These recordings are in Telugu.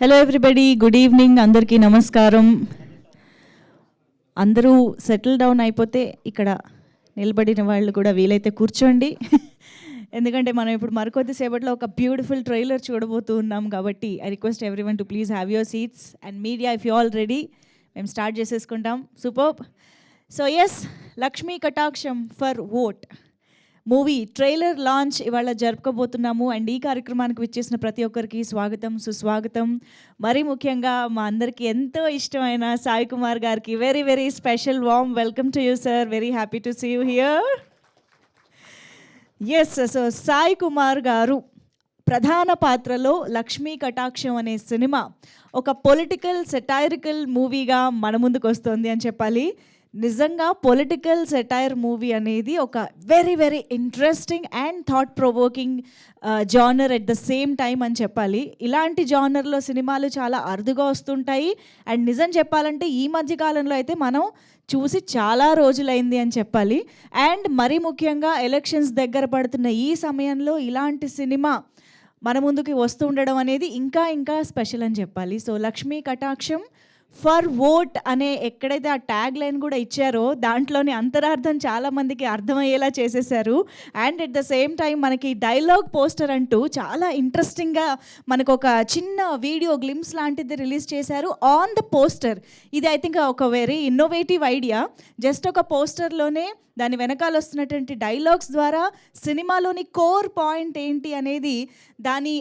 Hello everybody, good evening. అందరికీ నమస్కారం. అందరూ సెటిల్ డౌన్ అయిపోతే ఇక్కడ నిలబడిన వాళ్ళు కూడా వీలైతే కూర్చోండి. ఎందుకంటే మనం ఇప్పుడు మరికొద్ది సేపట్లో ఒక బ్యూటిఫుల్ ట్రైలర్ చూడబోతూ ఉన్నాం కాబట్టి I request everyone to please have your seats and media if you all ready. మేము స్టార్ట్ చేసేసుకుంటాం. Super. So yes, Lakshmi Kataksham for vote movie trailer launch ఇవాళ జరుపుకోబోతున్నాము. అండ్ ఈ కార్యక్రమానికి విచ్చేసిన ప్రతి ఒక్కరికి స్వాగతం, సుస్వాగతం. మరీ ముఖ్యంగా మా అందరికీ ఎంతో ఇష్టమైన సాయి కుమార్ గారికి very very special warm welcome to you sir. Very happy to see you here. Yes, so Sai Kumar garu ప్రధాన పాత్రలో లక్ష్మీ కటాక్షం అనే సినిమా ఒక పొలిటికల్ సెటైరికల్ మూవీగా మన ముందుకు వస్తుంది అని చెప్పాలి. నిజంగా పొలిటికల్ సెటైర్ మూవీ అనేది ఒక very very interesting and thought provoking genre at the same time అని చెప్పాలి. ఇలాంటి జానర్లో సినిమాలు చాలా అరుదుగా వస్తుంటాయి. అండ్ నిజం చెప్పాలంటే ఈ మధ్య కాలంలో అయితే మనం చూసి చాలా రోజులైంది అని చెప్పాలి. అండ్ మరీ ముఖ్యంగా ఎలక్షన్స్ దగ్గర పడుతున్న ఈ సమయంలో ఇలాంటి సినిమా మన ముందుకి వస్తూ ఉండడం అనేది ఇంకా ఇంకా స్పెషల్ అని చెప్పాలి. So Lakshmi Kataksham for vote అనే ఎక్కడైతే ఆ ట్యాగ్ లైన్ కూడా ఇచ్చారో దాంట్లోని అంతరార్థం చాలామందికి అర్థమయ్యేలా చేసేసారు. And at the same time మనకి డైలాగ్ పోస్టర్ అంటూ చాలా ఇంట్రెస్టింగ్గా మనకు ఒక చిన్న వీడియో గ్లిమ్స్ లాంటిది రిలీజ్ చేశారు ఆన్ ద పోస్టర్. ఇది ఐ థింక్ ఒక వెరీ ఇన్నోవేటివ్ ఐడియా. జస్ట్ ఒక పోస్టర్లోనే దాని వెనకాల వస్తున్నటువంటి డైలాగ్స్ ద్వారా సినిమాలోని కోర్ పాయింట్ ఏంటి అనేది, దాని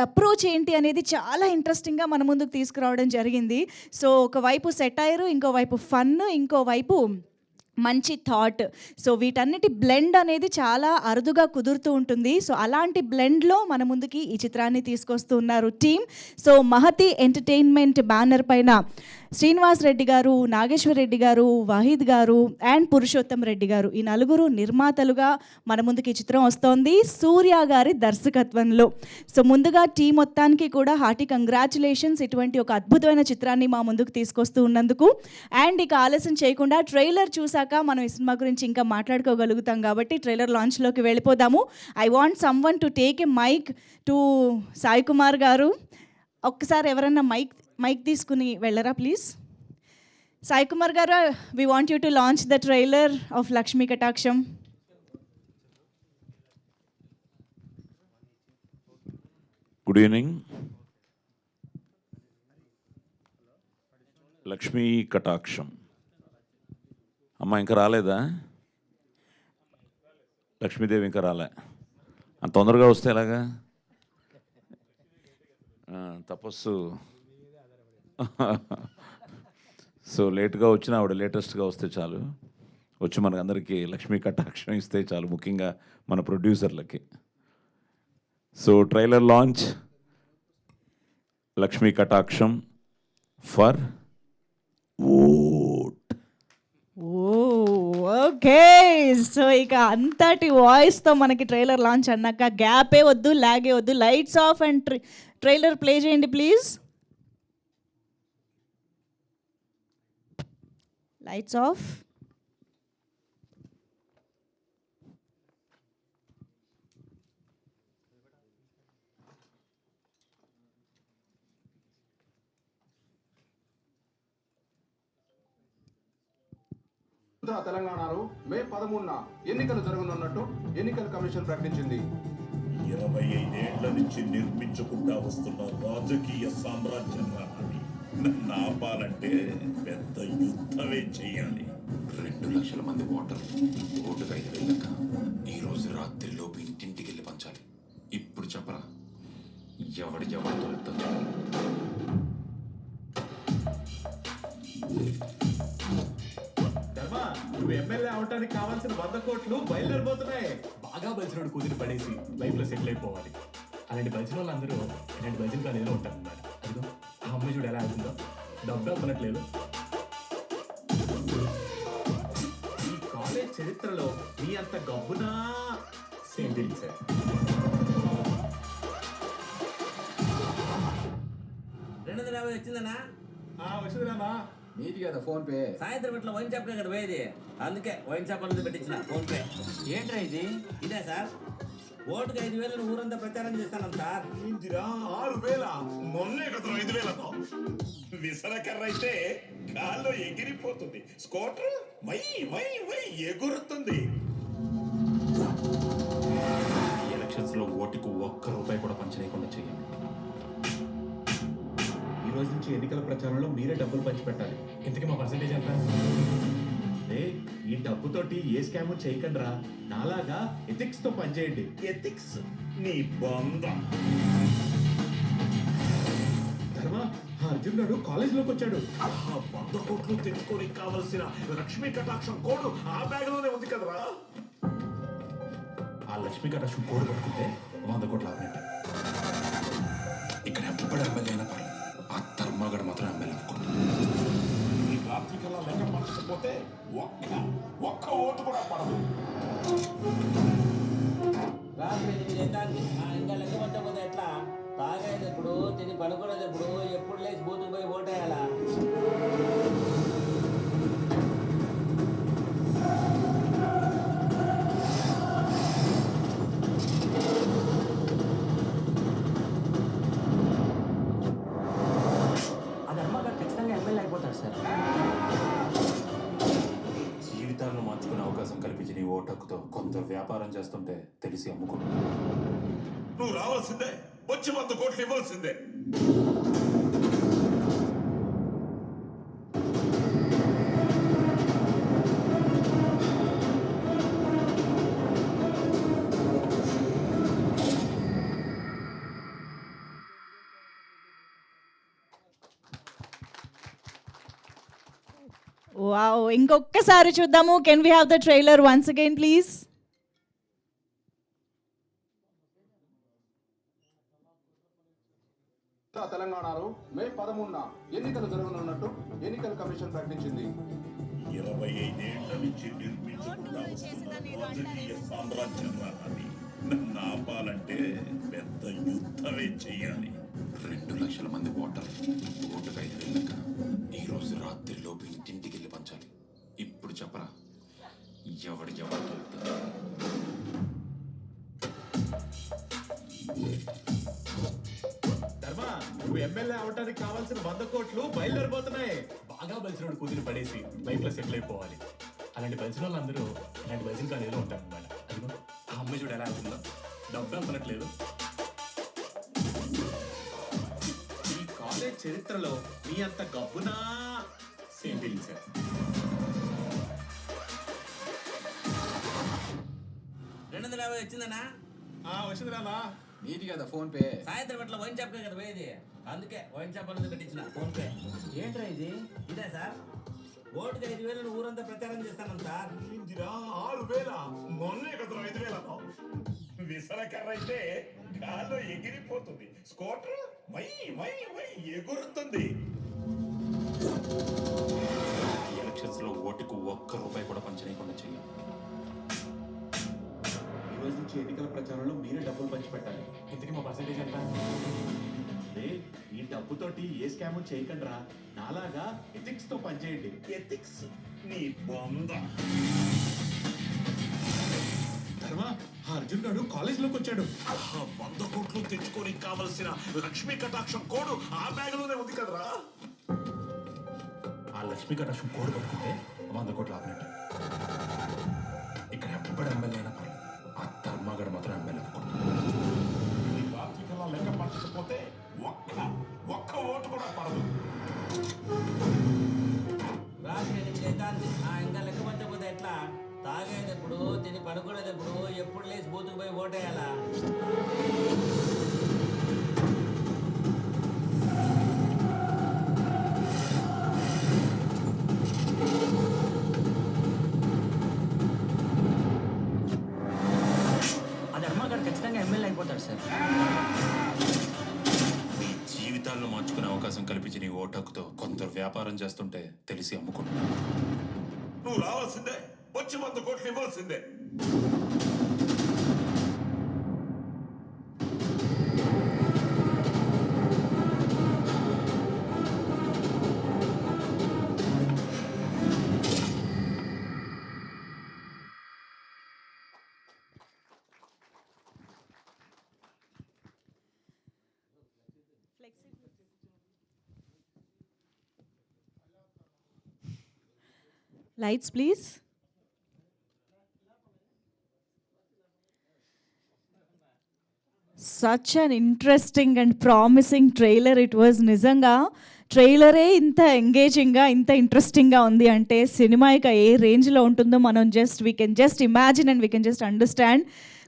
అప్రోచ్ ఏంటి అనేది చాలా ఇంట్రెస్టింగ్గా మన ముందుకు తీసుకురావడం జరిగింది. సో ఒకవైపు సెటైరు, ఇంకోవైపు ఫన్, ఇంకోవైపు మంచి థాట్. సో వీటన్నిటి బ్లెండ్ అనేది చాలా అరుదుగా కుదురుతూ ఉంటుంది. సో అలాంటి బ్లెండ్లో మన ముందుకి ఈ చిత్రాన్ని తీసుకొస్తూ ఉన్నారు team. So Mahathi entertainment banner పైన శ్రీనివాస్ రెడ్డి గారు, నాగేశ్వర్ రెడ్డి గారు, వాహిద్ గారు అండ్ పురుషోత్తం రెడ్డి గారు, ఈ నలుగురు నిర్మాతలుగా మన ముందుకి ఈ చిత్రం వస్తోంది సూర్య గారి దర్శకత్వంలో. సో ముందుగా టీం మొత్తానికి కూడా హార్టీ కంగ్రాచులేషన్స్, ఇటువంటి ఒక అద్భుతమైన చిత్రాన్ని మా ముందుకు తీసుకొస్తూ ఉన్నందుకు. అండ్ ఇక ఆలస్యం చేయకుండా ట్రైలర్ చూసాక మనం ఈ సినిమా గురించి ఇంకా మాట్లాడుకోగలుగుతాం కాబట్టి ట్రైలర్ లాంచ్లోకి వెళ్ళిపోదాము. I want someone to take a mic to Sai Kumar garu. ఒక్కసారి ఎవరన్నా మైక్ తీసుకుని వెళ్ళరా please. Sai Kumar garu, we want you to launch the trailer of Lakshmi Kataksham. Good evening. Lakshmi కటాక్షం అమ్మ ఇంకా రాలేదా? లక్ష్మీదేవి ఇంకా రాలే. అంత తొందరగా వస్తే ఎలాగా? తపస్సు. సో లేట్గా వచ్చిన ఆవిడ లేటెస్ట్గా వస్తే చాలు, వచ్చి మనకందరికీ లక్ష్మీ కటాక్షం ఇస్తే చాలు, ముఖ్యంగా మన ప్రొడ్యూసర్లకి. So trailer launch Lakshmi Kataksham for vote. Okay, so ఇక అంతటి వాయిస్తో మనకి ట్రైలర్ లాంచ్ అన్నాక గ్యాపే వద్దు, లాగే వద్దు. Lights off and trailer play చేయండి ప్లీజ్. Lights off. తెలంగాణలో మే 13న ఎన్నికలు జరగనున్నట్టు ఎన్నికల కమిషన్ ప్రకటించింది. 25 ఏళ్ల నుంచి నిర్మించుకుంటా వస్తున్న రాజకీయ సామ్రాజ్యం రావాలి. నన్ను ఆపాలంటే పెద్ద యుద్ధమే చేయాలి. 2 లక్షల మంది ఓటర్లు, ఓటుకు 5,000 లెక్క. ఈ రోజు రాత్రి లోపు ఇంటింటికి వెళ్ళి పంచాలి. ఇప్పుడు చెప్పరా, ఎవడి దొరుకుతుంది? నువ్వు ఎమ్మెల్యే అవటానికి కావాల్సిన 100 కోట్లు బయలుదేరిపోతున్నాయి. బాగా బలిసినోడు కూతురు పడేసి లైఫ్ లో సెటిల్ అయిపోవాలి. అలాంటి బలిసిన వాళ్ళందరూ ఇలాంటి బలిసిన కాలేజీలో ఉంటారు అన్నమాట. అదిగో ఆ అమ్మాయి చూడు ఎలా అవుతుందో, డబ్బు అమ్మనట్లేదు. ఈ కాలేజ్ చరిత్రలో నీ అంత గబ్బునా సేమ్ తెలియదు సార్. 250 వచ్చిందన్నా? వచ్చిందిరామా? నీది కదా ఫోన్ పే. సాయంత్రం ఇట్లా వైన్ షాప్ కదా పోయేది, అందుకే వైన్ షాప్ అనేది పెట్టించిన ఫోన్ పే. ఏంట్రా ఇది? ఇదే సార్, ఓటుకు 5,000 ఊరంతా ప్రచారం చేస్తాను సార్. ఏంటిరా 6,000? మొన్నే కదా 5,000తో. విసరకర్ర అయితే గాల్లో ఎగిరిపోతుంది, స్కూటర్ వై వై వై ఎగురుతుంది. ఎలక్షన్స్ లో ఓటుకు ₹1 కూడా పంచలేకుండా చేయండి. ఈ రోజు నుంచి ఎన్నికల ప్రచారంలో మీరే డబ్బులు పంచి పెట్టాలి. ఇంతకీ మా పర్సెంటేజ్ ఎంత? ఈ డబ్బుతోటి ఏ స్కామ్ చేయకండి రా. నాలాగా ఎథిక్స్ తో పనిచేయండి. ఎథిక్స్ నీ బొంద. ధర్మ, అర్జున్ గారు కాలేజ్ లోకి వచ్చాడు. 100 కోట్లు తెచ్చుకొని కావలసిన లక్ష్మీ కటాక్షం కోడ్ ఆ బ్యాగ్ లోనే ఉంది కదరా. ఆ లక్ష్మీ కటాక్షం కోడ్ పట్టుకుంటే 100 కోట్లు ఆపినట్టు. ఇక్కడ ఎప్పుడు ఎమ్మెల్యే అయినా పర్లేదు, ఆ ధర్మగడ మాత్రం ఎమ్మెల్యే ఈ రాత్రి కల్లా లెక్క పట్టకపోతే ఒక్క ఓటు కూడా పడదు. రాత్రి 8 అవుతాంది. ఇంకా లెక్క పట్టకపోతే ఎట్లా? తాగేది ఎప్పుడు, తిని పనుకునేది ఎప్పుడు, ఎప్పుడు లేచి బూతుకు పోయి ఓటేయాలా? జీవితాలను మార్చుకునే అవకాశం కల్పించి నీ ఓటక్కుతో కొంత వ్యాపారం చేస్తుంటే తెలిసి అమ్ముకుంటున్నా. నువ్వు రావాల్సిందే, వచ్చి 100 కోట్లు ఇవ్వాల్సిందే. వావ్, ఇంకొకసారి చూద్దాము. Can we have the trailer once again please? తెలంగాణలో మే 13న ఎన్నికలు జరగనున్నట్టు ఎన్నికల కమిషన్ ప్రకటించింది. 25 ఏళ్ల నుంచి నిర్మించుకుంటా వస్తున్న రాజకీయ సామ్రాజ్యం రావాలి. నన్ను ఆపాలంటే పెద్ద యుద్ధమే చెయ్యాలి. 2 లక్షల మంది ఓటర్, ఓటుకు 5,000 లెక్క. ఈ రోజు రాత్రిలోపు ఇంటింటికి వెళ్ళి పంచాలి. ఇప్పుడు చెప్పరా, ఎవడితో ధర్మ, నువ్వు ఎమ్మెల్యే అవడానికి కావాల్సిన 100 కోట్లు బయలుదేరిపోతున్నాయి. బాగా బలిసినోడు కూతురు పడేసి లైఫ్ లో సెటిల్ అయిపోవాలి. అలాంటి బలిసిన వాళ్ళందరూ ఇలాంటి బలిసిన కాలేజీలో ఉంటారు అన్నమాట. అదిగో ఆ అమ్మాయి చూడు ఎలా అవుతుందో, డబ్బు అనుకున్నట్లేదు. ఈ కాలేజ్ చరిత్రలో మీ అంత గబ్బునా సేమ్ ఫీలింగ్ సార్. వచ్చిందనా? వచ్చింది రామా. నీది కదా ఫోన్ పే. సాయంత్రం అట్లా వైన్ షాప్ కదా పోయేది, అందుకే వైన్ షాప్ అనేది కట్టించిన ఫోన్ పే. ఏంట్రా ఇది? ఇదే సార్, ఓటుకు 5,000 ఊరంతా ప్రచారం చేస్తాను సార్. ఏంటిరా 6,000? మొన్నే కదా 5,000తో. విసరకర్ర అయితే గాల్లో ఎగిరిపోతుంది, స్కూటర్ వై వై వై ఎగురుతుంది. ఎలక్షన్స్ లో ఓటుకు ₹1 కూడా పంచలేకుండా చేయాలి. ఈ రోజు నుంచి ఎన్నికల ప్రచారంలో మీరే డబ్బులు పంచి పెట్టాలి. ఇంతకీ మా పర్సెంటేజ్ ఎంత? ఈ డబ్బుతోటి ఏ స్కామ్ చేయకండి రా. నాలాగా ఎథిక్స్ తో పనిచేయండి. ఎథిక్స్ నీ బొంద. ధర్మ, అర్జున్ గారు కాలేజ్ లోకి వచ్చాడు. 100 కోట్లు తెచ్చుకొని కావలసిన లక్ష్మీ కటాక్షం కోడ్ ఆ బ్యాగ్ లోనే ఉంది కదరా. ఆ లక్ష్మీ కటాక్షం కోడ్ పట్టుకుంటే 100 కోట్లు ఆపినట్టు. ఇక్కడ ఎప్పుడు ఎమ్మెల్యే అయినా పర్లేదు, ఆ ధర్మగడ మాత్రం ఎమ్మెల్యే ఈ రాత్రి కల్లా లెక్క పట్టకపోతే ఒక్క ఓటు కూడా పడదు. రాత్రి 8 అవుతాంది. ఇంకా లెక్క పట్టకపోతే ఎట్లా? తాగేది ఎప్పుడు, తిని పనుకునేది ఎప్పుడు, ఎప్పుడు లేచి బూతుకు పోయి ఓటేయాలా? ఆ ధర్మగారు ఖచ్చితంగా ఎమ్మెల్యే అయిపోతాడు సార్. నీ జీవితాలను మార్చుకునే అవకాశం కల్పించి నీ ఓటక్కుతో కొంత వ్యాపారం చేస్తుంటే తెలిసి అమ్ముకుంటున్నా. నువ్వు రావాల్సిందే, వచ్చి 100 కోట్లు ఇవ్వాల్సిందే. Lights please. Such an interesting and promising trailer it was. నిజంగా ట్రైలరే ఇంత ఎంగేజింగ్గా ఇంత ఇంట్రెస్టింగ్గా ఉంది అంటే సినిమా ఇక ఏ రేంజ్లో ఉంటుందో మనం we can just imagine and we can just understand.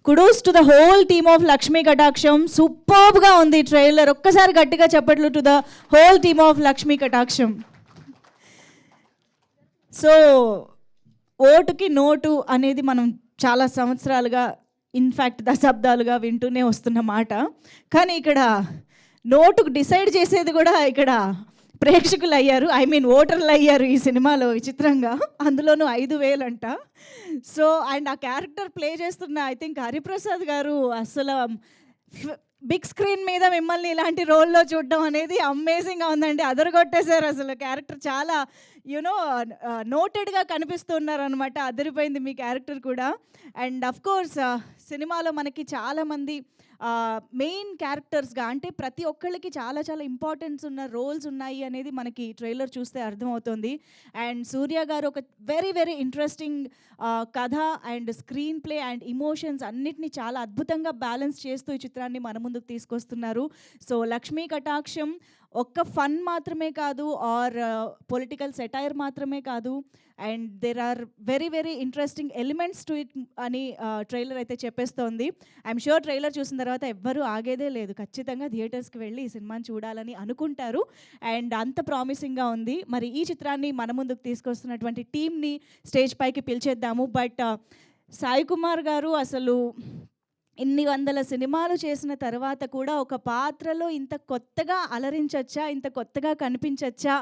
Kudos to the whole team of Lakshmi Kataksham. సూపర్బ్గా ఉంది ట్రైలర్. ఒక్కసారి గట్టిగా చెప్పట్లు to the whole team of Lakshmi Kataksham. So ఓటుకి నోటు అనేది మనం చాలా సంవత్సరాలుగా, ఇన్ఫ్యాక్ట్ దశాబ్దాలుగా వింటూనే వస్తున్న మాట. కానీ ఇక్కడ నోటుకు డిసైడ్ చేసేది కూడా ఇక్కడ ప్రేక్షకులు అయ్యారు, ఐ మీన్ ఓటర్లు అయ్యారు ఈ సినిమాలో విచిత్రంగా. అందులోనూ 5,000 అంట. సో అండ్ ఆ క్యారెక్టర్ ప్లే చేస్తున్న ఐ థింక్ హరిప్రసాద్ గారు అసలు బిగ్ స్క్రీన్ మీద మిమ్మల్ని ఇలాంటి రోల్లో చూడడం అనేది అమేజింగ్గా ఉందండి. అదరగొట్టేశారు అసలు. క్యారెక్టర్ చాలా యూనో నోటెడ్గా కనిపిస్తున్నారు అనమాట. అదిరిపోయింది మీ క్యారెక్టర్ కూడా. అండ్ అఫ్ కోర్స్ సినిమాలో మనకి చాలామంది మెయిన్ క్యారెక్టర్స్గా, అంటే ప్రతి ఒక్కళ్ళకి చాలా చాలా ఇంపార్టెన్స్ ఉన్న రోల్స్ ఉన్నాయి అనేది మనకి ట్రైలర్ చూస్తే అర్థమవుతుంది. అండ్ సూర్య గారు ఒక వెరీ వెరీ ఇంట్రెస్టింగ్ కథ and screen play and emotions అన్నిటినీ చాలా అద్భుతంగా బ్యాలెన్స్ చేస్తూ ఈ చిత్రాన్ని మన ముందుకు తీసుకొస్తున్నారు. సో లక్ష్మీ కటాక్షం ఒక్క ఫన్ మాత్రమే కాదు, ఆర్ పొలిటికల్ సెటైర్ మాత్రమే కాదు, and there are very very interesting elements to it అని ట్రైలర్ అయితే చెప్పేస్తోంది. ఐఎమ్ షూర్ ట్రైలర్ చూసిన తర్వాత ఎవ్వరూ ఆగేదే లేదు, ఖచ్చితంగా థియేటర్స్కి వెళ్ళి ఈ సినిమాని చూడాలని అనుకుంటారు. అండ్ అంత ప్రామిసింగ్గా ఉంది. మరి ఈ చిత్రాన్ని మన ముందుకు తీసుకొస్తున్నటువంటి టీమ్ని స్టేజ్ పైకి పిలిచేద్దాము. బట్ సాయి కుమార్ గారు అసలు ఇన్ని వందల సినిమాలు చేసిన తర్వాత కూడా ఒక పాత్రలో ఇంత కొత్తగా అలరించచ్చా, ఇంత కొత్తగా కనిపించచ్చా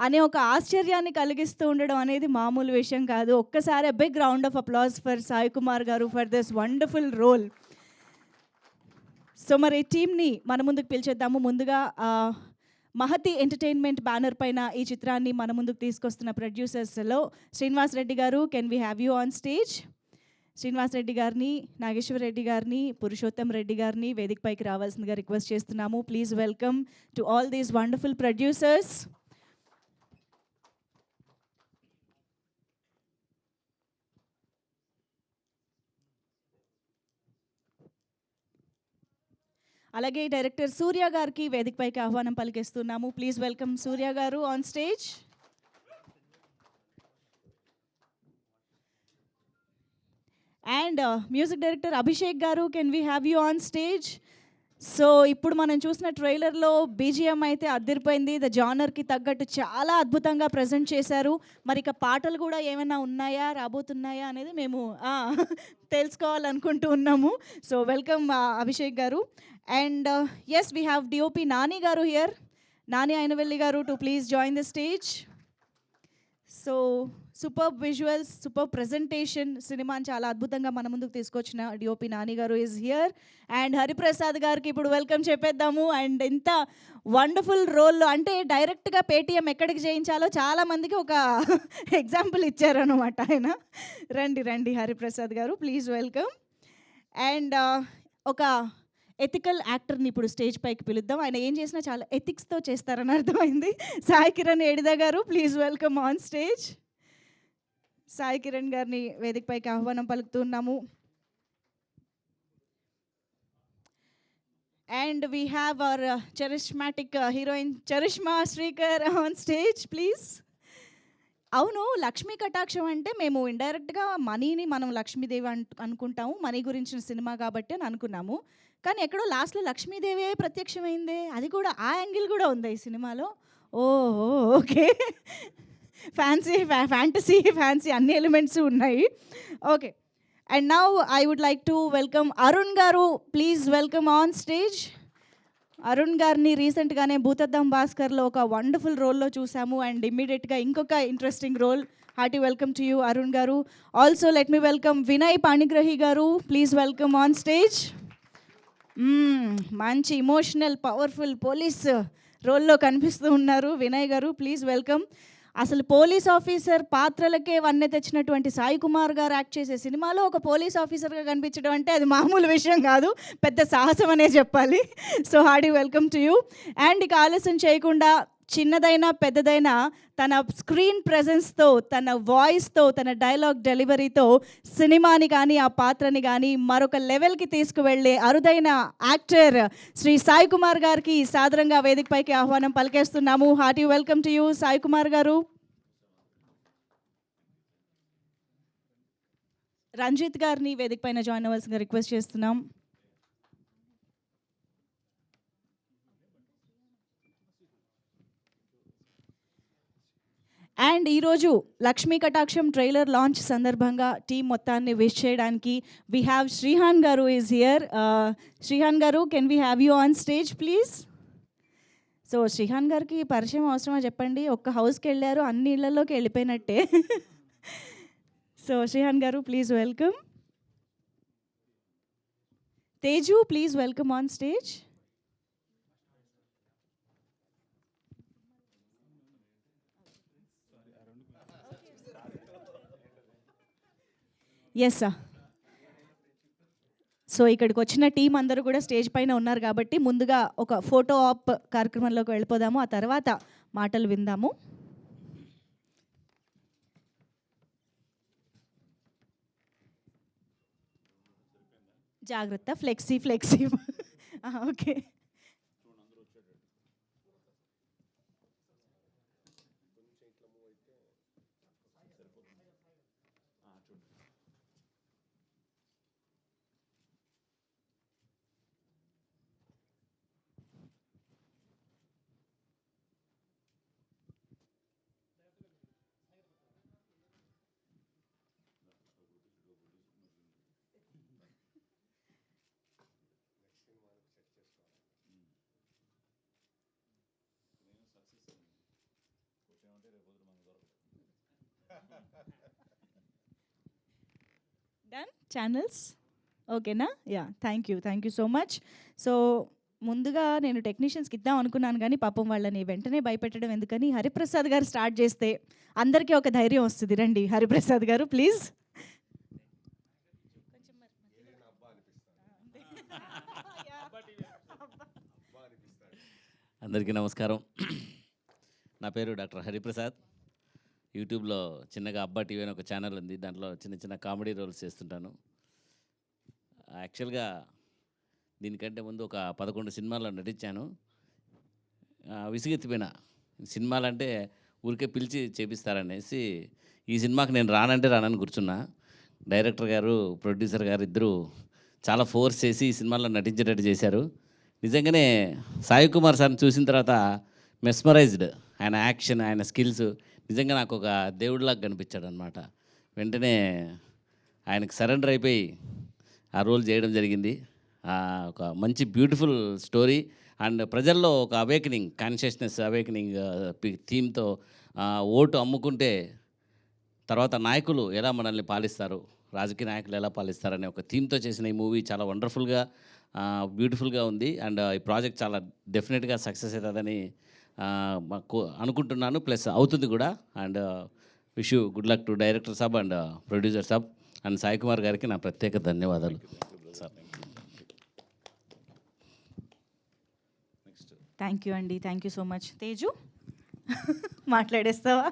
అనే ఒక ఆశ్చర్యాన్ని కలిగిస్తూ ఉండడం అనేది మామూలు విషయం కాదు. ఒక్కసారి big round of applause for Sai Kumar garu for this wonderful role. So మరి టీమ్ని మన ముందుకు పిలిచేద్దాము. ముందుగా మహతి ఎంటర్టైన్మెంట్ బ్యానర్ పైన ఈ చిత్రాన్ని మన ముందుకు తీసుకొస్తున్న ప్రొడ్యూసర్స్లో శ్రీనివాస్ రెడ్డి గారు, can we have you on stage? Srinivas Reddy గారిని, నాగేశ్వర రెడ్డి గారిని, పురుషోత్తం రెడ్డి గారిని వేదికపైకి రావాల్సిందిగా రిక్వెస్ట్ చేస్తున్నాము. Please welcome to all these wonderful producers. అలాగే డైరెక్టర్ సూర్య గారికి వేదికపైకి ఆహ్వానం పలికిస్తున్నాము. Please welcome Surya garu on stage. And music director Abhishek garu, can we have you on stage? So ఇప్పుడు మనం చూసిన ట్రైలర్లో బీజిఎం అయితే అదిరిపోయింది. ద జానర్కి తగ్గట్టు చాలా అద్భుతంగా ప్రజెంట్ చేశారు. మరి ఇక పాటలు కూడా ఏమైనా ఉన్నాయా, రాబోతున్నాయా అనేది మేము తెలుసుకోవాలనుకుంటూ ఉన్నాము. So welcome Abhishek garu. And yes, we have DOP Nani garu here. Nani Ainavelli garu to please join the stage. So super visuals, super presentation, సినిమాని చాలా అద్భుతంగా మన ముందుకు తీసుకొచ్చిన డిఓపి నాని గారు ఈజ్ హియర్. అండ్ హరిప్రసాద్ గారికి ఇప్పుడు వెల్కమ్ చెప్పేద్దాము. అండ్ ఎంత వండర్ఫుల్ రోల్లో, అంటే డైరెక్ట్గా పేటీఎం ఎక్కడికి చేయించాలో చాలామందికి ఒక ఎగ్జాంపుల్ ఇచ్చారనమాట ఆయన. రండి రండి హరిప్రసాద్ గారు, ప్లీజ్ వెల్కమ్. అండ్ ఒక ఎథికల్ యాక్టర్ని ఇప్పుడు స్టేజ్ పైకి పిలుద్దాం. ఆయన ఏం చేసినా చాలా ఎథిక్స్తో చేస్తారని అర్థమైంది. Sai Kiran Edida garu, please welcome on stage. Sai Kiran గారిని వేదిక పైకి ఆహ్వానం పలుకుతున్నాము. And we have our charismatic heroine Charishma Srikar on stage please. అవును, లక్ష్మీ కటాక్షం అంటే మేము ఇండైరెక్ట్గా మనీని మనం లక్ష్మీదేవి అనుకుంటాము, మనీ గురించిన సినిమా కాబట్టి అని అనుకున్నాము. కానీ ఎక్కడో లాస్ట్లో లక్ష్మీదేవి ప్రత్యక్షమైందే, అది కూడా ఆ యాంగిల్ కూడా ఉందా ఈ సినిమాలో? ఓహో, ఓకే. ఫ్యాంటసీ అన్ని ఎలిమెంట్స్ ఉన్నాయి. Okay. And now I would like to welcome Arun garu, please welcome on stage. Arun గారిని రీసెంట్గానే భూతద్దం భాస్కర్లో ఒక వండర్ఫుల్ రోల్లో చూసాము. అండ్ ఇమ్మీడియట్గా ఇంకొక interesting role. Hearty welcome to you Arun garu. Also let me welcome Vinay Panigrahi garu, please welcome on stage. మంచి ఇమోషనల్ పవర్ఫుల్ పోలీస్ రోల్లో కనిపిస్తూ ఉన్నారు వినయ్ గారు, ప్లీజ్ వెల్కమ్. అసలు పోలీస్ ఆఫీసర్ పాత్రలకే వన్నె తెచ్చినటువంటి సాయి కుమార్ గారు యాక్ట్ చేసే సినిమాలో ఒక పోలీస్ ఆఫీసర్గా కనిపించడం అంటే అది మామూలు విషయం కాదు, పెద్ద సాహసం అనే చెప్పాలి. So Hardy welcome to you. And ఇక ఆలస్యం చేయకుండా చిన్నదైనా పెద్దదైనా తన స్క్రీన్ ప్రెజెన్స్తో, తన వాయిస్తో, తన డైలాగ్ డెలివరీతో సినిమాని కానీ ఆ పాత్రని కానీ మరొక లెవెల్కి తీసుకువెళ్ళే అరుదైన యాక్టర్ శ్రీ సాయి కుమార్ గారికి సాదరంగా వేదికపైకి ఆహ్వానం పలికేస్తున్నాము. Hearty welcome to you Sai Kumar garu. Ranjith గారిని వేదిక పైన జాయిన్ అవ్వాల్సిందిగా రిక్వెస్ట్ చేస్తున్నాం. అండ్ ఈరోజు లక్ష్మీ కటాక్షం ట్రైలర్ లాంచ్ సందర్భంగా టీం మొత్తాన్ని విష్ చేయడానికి we have Srihan garu is here. Srihan garu, can we have you on stage please? So Srihan గారికి పరిచయం అవసరమా చెప్పండి? ఒక్క హౌస్కి వెళ్ళారు, అన్ని ఇళ్లలోకి వెళ్ళిపోయినట్టే. So Srihan garu, please welcome. Teju, please welcome on stage. Yes sir. So ఇక్కడికి వచ్చిన టీం అందరూ కూడా స్టేజ్ పైన ఉన్నారు కాబట్టి ముందుగా ఒక ఫోటో ఆప్ కార్యక్రమంలోకి వెళ్ళిపోదాము, ఆ తర్వాత మాటలు విందాము. జాగ్రత్త, ఫ్లెక్సీ ఓకే. డన్ ఛానల్స్ ఓకేనా? Yeah, thank you so much. So ముందుగా నేను టెక్నీషియన్స్కి ఇద్దాం అనుకున్నాను కానీ పాపం వాళ్ళని వెంటనే భయపెట్టడం ఎందుకని హరిప్రసాద్ గారు స్టార్ట్ చేస్తే అందరికీ ఒక ధైర్యం వస్తుంది. రండి హరిప్రసాద్ గారు ప్లీజ్. అందరికీ నమస్కారం. నా పేరు డాక్టర్ హరిప్రసాద్. యూట్యూబ్లో చిన్నగా అబ్బా టీవీ అని ఒక ఛానల్ ఉంది, దాంట్లో చిన్న చిన్న కామెడీ రోల్స్ చేస్తుంటాను. యాక్చువల్గా దీనికంటే ముందు ఒక 11 సినిమాల్లో నటించాను. విసిగెత్తిపోయిన సినిమాలంటే ఊరికే పిలిచి చేపిస్తారనేసి ఈ సినిమాకి నేను రానని కూర్చున్నా. డైరెక్టర్ గారు, ప్రొడ్యూసర్ గారు ఇద్దరు చాలా ఫోర్స్ చేసి ఈ సినిమాలో నటించేటట్టు చేశారు. నిజంగానే సాయి కుమార్ సార్ని చూసిన తర్వాత మెస్మరైజ్డ్. ఆయన యాక్షన్, ఆయన స్కిల్స్ నిజంగా నాకు ఒక దేవుడిలాగా కనిపించాడు అనమాట. వెంటనే ఆయనకు సరెండర్ అయిపోయి ఆ రోల్ చేయడం జరిగింది. ఒక మంచి బ్యూటిఫుల్ స్టోరీ అండ్ ప్రజల్లో ఒక అవేకనింగ్, కాన్షియస్నెస్ అవేకనింగ్ థీమ్తో ఓటు అమ్ముకుంటే తర్వాత నాయకులు ఎలా మనల్ని పాలిస్తారు, రాజకీయ నాయకులు ఎలా పాలిస్తారనే ఒక థీమ్తో చేసిన ఈ మూవీ చాలా వండర్ఫుల్గా, బ్యూటిఫుల్గా ఉంది. అండ్ ఈ ప్రాజెక్ట్ చాలా డెఫినెట్గా సక్సెస్ అవుతుందని మాకు అనుకుంటున్నాను, ప్లస్ అవుతుంది కూడా. And wish you good luck to director saab and producer saab and Sai Kumar గారికి నా ప్రత్యేక ధన్యవాదాలు సార్. థ్యాంక్ యూ అండి, thank you so much. Teju మాట్లాడేస్తావా?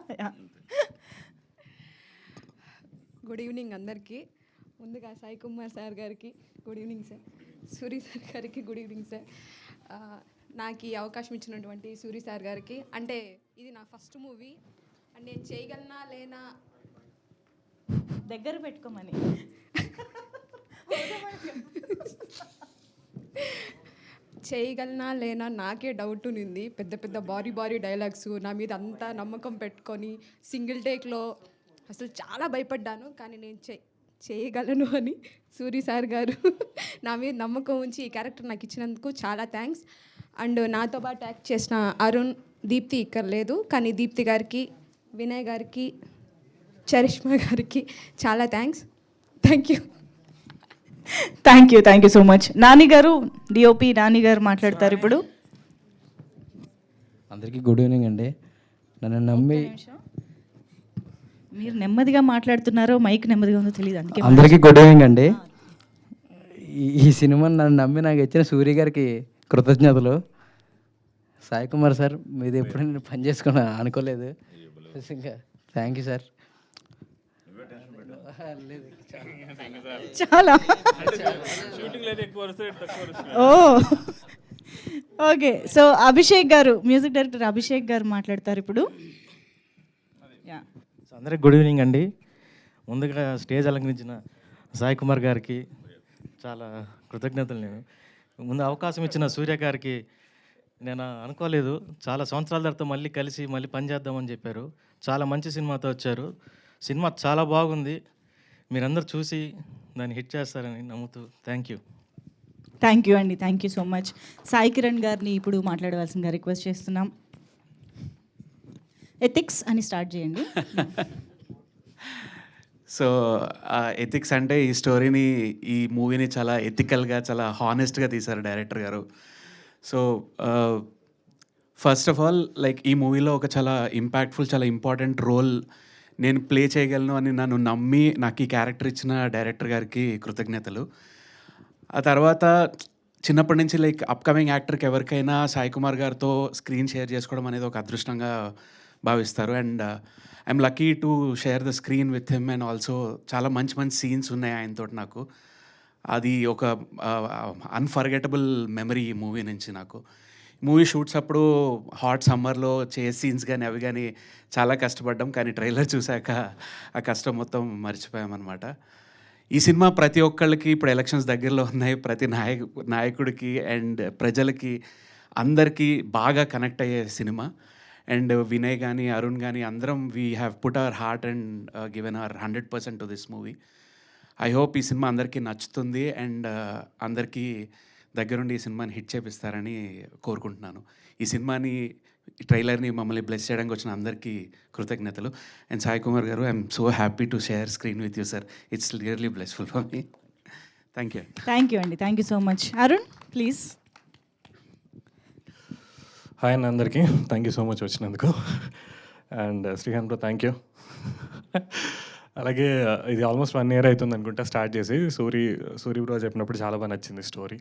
గుడ్ ఈవినింగ్ అందరికీ. ముందుగా సాయి కుమార్ సార్ గారికి good evening sir, Suri sir గారికి గుడ్ ఈవినింగ్ సార్. నాకు ఈ అవకాశం ఇచ్చినటువంటి సూరి సార్ గారికి, అంటే ఇది నా ఫస్ట్ మూవీ అండ్ నేను చేయగలనా లేనా దగ్గర పెట్టుకోమని చేయగలనా లేనా నాకే డౌట్ ఉంది. పెద్ద పెద్ద భారీ డైలాగ్స్, నా మీద అంతా నమ్మకం పెట్టుకొని సింగిల్ టేక్లో అసలు చాలా భయపడ్డాను. కానీ నేను చేయగలను అని సూరి సార్ గారు నా మీద నమ్మకం ఉంచి ఈ క్యారెక్టర్ నాకు ఇచ్చినందుకు చాలా థ్యాంక్స్. అండ్ నాతో పాటు యాక్ట్ చేసిన అరుణ్, దీప్తి ఇక్కడ లేదు, కానీ దీప్తి గారికి, వినయ్ గారికి, చరిష్మా గారికి చాలా thanks. Thank you so much. Nani గారు, డిఓపి నాని గారు మాట్లాడతారు ఇప్పుడు. అందరికీ గుడ్ ఈవినింగ్ అండి. నన్ను నమ్మి మీరు నెమ్మదిగా మాట్లాడుతున్నారో మైక్ నెమ్మదిగా ఉందో తెలియదు, అందుకే. అందరికీ గుడ్ ఈవినింగ్ అండి. ఈ సినిమా నన్ను నమ్మి నాకు ఇచ్చిన సూర్య గారికి కృతజ్ఞతలు. సాయి కుమార్ సార్ మీది ఎప్పుడు నేను పని చేసుకున్నా అనుకోలేదు. నిజంగా థ్యాంక్ యూ సార్. చాలా ఓ ఓకే. సో అభిషేక్ గారు, మ్యూజిక్ డైరెక్టర్ అభిషేక్ గారు మాట్లాడతారు ఇప్పుడు. సో అందరికి గుడ్ ఈవినింగ్ అండి. ముందుగా స్టేజ్ అలంకరించిన సాయి కుమార్ గారికి చాలా కృతజ్ఞతలు. నేను ముందు అవకాశం ఇచ్చిన సూర్య గారికి నేను అనుకోలేదు, చాలా సంవత్సరాల తర్వాత మళ్ళీ కలిసి మళ్ళీ పని చేద్దామని చెప్పారు. చాలా మంచి సినిమాతో వచ్చారు. సినిమా చాలా బాగుంది, మీరందరూ చూసి దాన్ని హిట్ చేస్తారని నమ్ముతూ థ్యాంక్ యూ. థ్యాంక్ యూ అండి, thank you so much. Sai Kiran గారిని ఇప్పుడు మాట్లాడవలసిందిగా రిక్వెస్ట్ చేస్తున్నాం. ఎథిక్స్ అని స్టార్ట్ చేయండి. సో ఎథిక్స్ అంటే ఈ స్టోరీని, ఈ మూవీని చాలా ఎథికల్గా, చాలా హానెస్ట్గా తీశారు డైరెక్టర్ గారు. So first of all like ఈ మూవీలో ఒక చాలా ఇంపాక్ట్ఫుల్, చాలా ఇంపార్టెంట్ రోల్ నేను ప్లే చేయగలను అని నన్ను నమ్మి నాకు ఈ క్యారెక్టర్ ఇచ్చిన డైరెక్టర్ గారికి కృతజ్ఞతలు. ఆ తర్వాత చిన్నప్పటి నుంచి లైక్ అప్కమింగ్ యాక్టర్కి ఎవరికైనా సాయి కుమార్ గారితో స్క్రీన్ షేర్ చేసుకోవడం అనేది ఒక అదృష్టంగా భావిస్తారు. And I'm lucky to share the screen with him. And also చాలా మంచి మంచి సీన్స్ ఉన్నాయి ఆయనతో నాకు. అది ఒక అన్ఫర్గెటబుల్ మెమరీ ఈ మూవీ నుంచి నాకు. మూవీ షూట్స్ అప్పుడు హాట్ సమ్మర్లో చేసే సీన్స్ కానీ అవి కానీ చాలా కష్టపడ్డాం, కానీ ట్రైలర్ చూశాక ఆ కష్టం మొత్తం మర్చిపోయామన్నమాట. ఈ సినిమా ప్రతి ఒక్కళ్ళకి, ఇప్పుడు ఎలక్షన్స్ దగ్గరలో ఉన్నాయి, ప్రతి నాయకుడికి అండ్ ప్రజలకి అందరికీ బాగా కనెక్ట్ అయ్యే సినిమా. అండ్ వినయ్ కానీ అరుణ్ కానీ అందరం we have put our heart and given our 100% to this movie. I hope ఈ సినిమా అందరికీ నచ్చుతుంది అండ్ అందరికీ దగ్గరుండి ఈ సినిమాని హిట్ చేపిస్తారని కోరుకుంటున్నాను. ఈ సినిమాని, ట్రైలర్ని మమ్మల్ని బ్లెస్ చేయడానికి వచ్చిన అందరికీ కృతజ్ఞతలు. And Sai Kumar garu, I'm so happy to share screen with you sir. It's really blessful for me. Thank you. Thank you అండి, thank you so much. Arun please. Hi అన్న అందరికీ, థ్యాంక్ యూ సో మచ్ వచ్చినందుకు. And Srihan bro thank you. అలాగే ఇది ఆల్మోస్ట్ 1 year అవుతుంది అనుకుంటా స్టార్ట్ చేసి. సూరి బ్రో చెప్పినప్పుడు చాలా బాగా నచ్చింది స్టోరీ.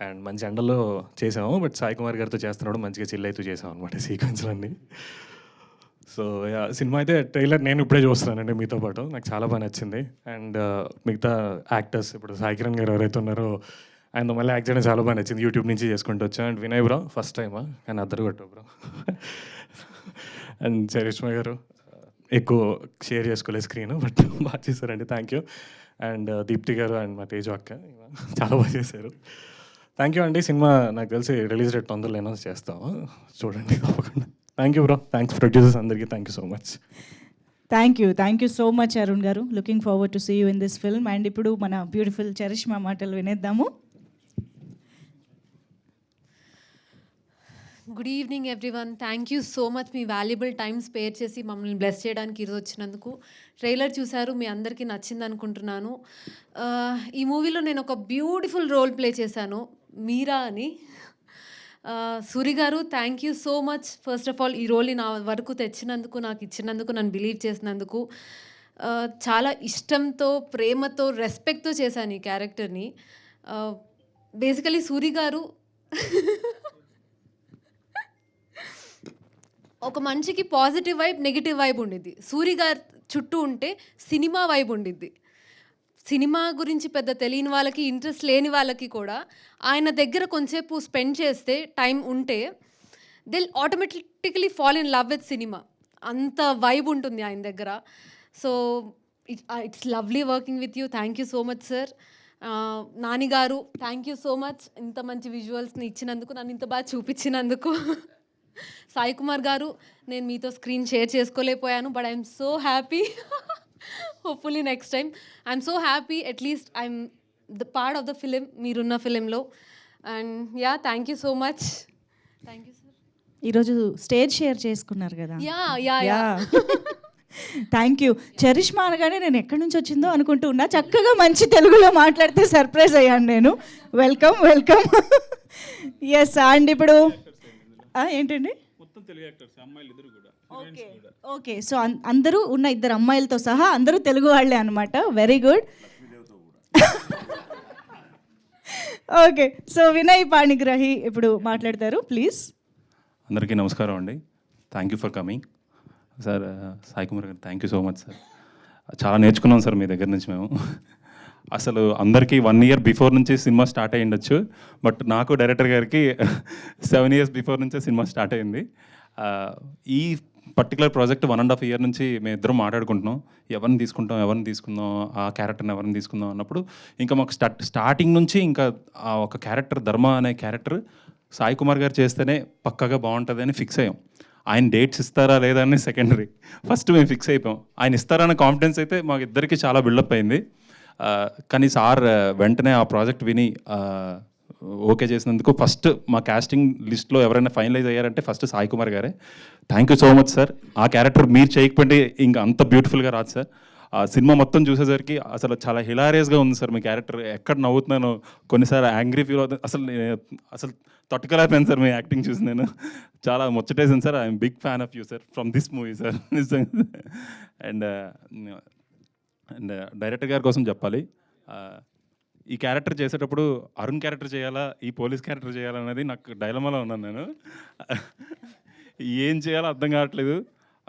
అండ్ మంచి ఎండలో చేసాము, బట్ సాయి కుమార్ గారితో చేస్తున్నాడు మంచిగా చిల్ అవుతూ చేసాం అనమాట సీక్వెన్స్లన్నీ. సో సినిమా అయితే ట్రైలర్ నేను ఇప్పుడే చూస్తున్నానండి మీతో పాటు, నాకు చాలా బాగా నచ్చింది. అండ్ మిగతా యాక్టర్స్, ఇప్పుడు సాయి కిరణ్ గారు ఎవరైతే ఉన్నారో ఆయనతో మళ్ళీ యాక్ట్ చేయడం చాలా బాగా నచ్చింది. యూట్యూబ్ నుంచి చేసుకుంటూ వచ్చాను. అండ్ వినయ్ బ్రో ఫస్ట్ టైమా, కానీ అద్దరు కొట్టు బ్రో. అండ్ చరిష్మా గారు ఎక్కువ షేర్ చేసుకోలేదు స్క్రీన్, బట్ బాగా చేశారండి, థ్యాంక్ యూ. అండ్ దీప్తి గారు అండ్ మా తేజు అక్క చాలా బాగా చేశారు. థ్యాంక్ యూ అండి. సినిమా నాకు తెలిసి రిలీజ్ డేట్ తొందరలో అనౌన్స్ చేస్తాము, చూడండి తప్పకుండా. Thank you bro, thanks producers అందరికీ, thank you so much. Thank you so much Arun garu. Looking forward to see you in this film. And ఇప్పుడు మన బ్యూటిఫుల్ చరిష్మా మాటలు వినేద్దాము. Good evening everyone. Thank you so much మీ వాల్యుబుల్ టైం స్పేర్ చేసి మమ్మల్ని బ్లెస్ చేయడానికి ఈరోజు వచ్చినందుకు. ట్రైలర్ చూశారు, మీ అందరికీ నచ్చింది అనుకుంటున్నాను. ఈ మూవీలో నేను ఒక బ్యూటిఫుల్ రోల్ ప్లే చేశాను, మీరా అని. సూరి గారు thank you so much. First of all ఈ రోల్ని నా వరకు తెచ్చినందుకు, నాకు ఇచ్చినందుకు, నన్ను బిలీవ్ చేసినందుకు. చాలా ఇష్టంతో, ప్రేమతో, రెస్పెక్ట్తో చేశాను ఈ క్యారెక్టర్ని. బేసికలీ సూరి గారు ఒక మనిషికి పాజిటివ్ వైబ్, నెగిటివ్ వైబ్ ఉండిద్ది. సూరి గారు చుట్టూ ఉంటే సినిమా వైబ్ ఉండిద్ది. సినిమా గురించి పెద్ద తెలియని వాళ్ళకి, ఇంట్రెస్ట్ లేని వాళ్ళకి కూడా ఆయన దగ్గర కొంచెంసేపు స్పెండ్ చేస్తే, టైం ఉంటే, they automatically fall in love with cinema. అంత వైబ్ ఉంటుంది ఆయన దగ్గర. So it's lovely working with you. Thank you so much sir. Nani గారు థ్యాంక్ యూ సో మచ్, ఇంత మంచి విజువల్స్ని ఇచ్చినందుకు, నన్ను ఇంత బాగా చూపించినందుకు. సాయి కుమార్ గారు, నేను మీతో స్క్రీన్ షేర్ చేసుకోలేకపోయాను, but I'm so happy. Hopefully next time. I'm so happy, at least I'm the part of the film, మీరున్న ఫిలింలో. And yeah, thank you so much. Thank you sir. ఈరోజు స్టేజ్ షేర్ చేసుకున్నారు కదా. Yeah thank you. చరిష్మా అనగానే నేను ఎక్కడి నుంచి వచ్చిందో అనుకుంటూ ఉన్నా, చక్కగా మంచి తెలుగులో మాట్లాడితే సర్ప్రైజ్ అయ్యాను నేను. Welcome welcome. ఎస్. అండ్ ఇప్పుడు ఏంటండి, ఓకే. సో అందరూ ఉన్న 2 అమ్మాయిలతో సహా అందరూ తెలుగు వాళ్ళే అనమాట. Very good. Okay. So Vinay Panigrahi ఇప్పుడు మాట్లాడతారు, ప్లీజ్. అందరికీ నమస్కారం అండి. Thank you for coming sir. Sai Kumar garu thank you so much sir. చాలా నేర్చుకున్నాం సార్ మీ దగ్గర నుంచి మేము. అసలు అందరికీ 1 year బిఫోర్ నుంచి సినిమా స్టార్ట్ అయ్యి ఉండొచ్చు, బట్ నాకు డైరెక్టర్ గారికి 7 years బిఫోర్ నుంచే సినిమా స్టార్ట్ అయింది. ఈ పర్టికులర్ ప్రాజెక్ట్ 1.5 year నుంచి మేము ఇద్దరం మాట్లాడుకుంటున్నాం, ఎవరిని తీసుకుందాం, ఆ క్యారెక్టర్ని ఎవరిని తీసుకుందాం అన్నప్పుడు ఇంకా మాకు స్టార్టింగ్ నుంచి ఇంకా ఆ ఒక క్యారెక్టర్ ధర్మ అనే క్యారెక్టర్ సాయి కుమార్ గారు చేస్తేనే పక్కగా బాగుంటుంది అని ఫిక్స్ అయ్యాం. ఆయన డేట్స్ ఇస్తారా లేదా అని సెకండరీ, ఫస్ట్ మేము ఫిక్స్ అయిపోయాం. ఆయన ఇస్తారన్న కాన్ఫిడెన్స్ అయితే మాకు ఇద్దరికి చాలా బిల్డప్ అయింది. కానీ సార్ వెంటనే ఆ ప్రాజెక్ట్ విని ఓకే చేసినందుకు ఫస్ట్ మా కాస్టింగ్ లిస్ట్లో ఎవరైనా ఫైనలైజ్ అయ్యారంటే ఫస్ట్ సాయి కుమార్ గారే. Thank you so much sir. ఆ క్యారెక్టర్ మీరు చేయకపోతే ఇంకా అంత బ్యూటిఫుల్గా రాదు సార్. ఆ సినిమా మొత్తం చూసేసరికి అసలు చాలా హిలారియస్గా ఉంది సార్ మీ క్యారెక్టర్. ఎక్కడ నవ్వుతున్నాను, కొన్నిసార్లు యాంగ్రీ ఫీల్ అవుతుంది. అసలు తట్టుకోలేకపోయాను సార్ మీ యాక్టింగ్ చూసి. నేను చాలా ముచ్చటేసాను sir. I'm big fan of you sir from this movie sir. And director గారి కోసం చెప్పాలి, ఈ క్యారెక్టర్ చేసేటప్పుడు అరుణ్ క్యారెక్టర్ చేయాలా, ఈ పోలీస్ క్యారెక్టర్ చేయాలా అనేది నాకు డైలమాలో ఉన్నాను నేను. ఏం చేయాలో అర్థం కావట్లేదు.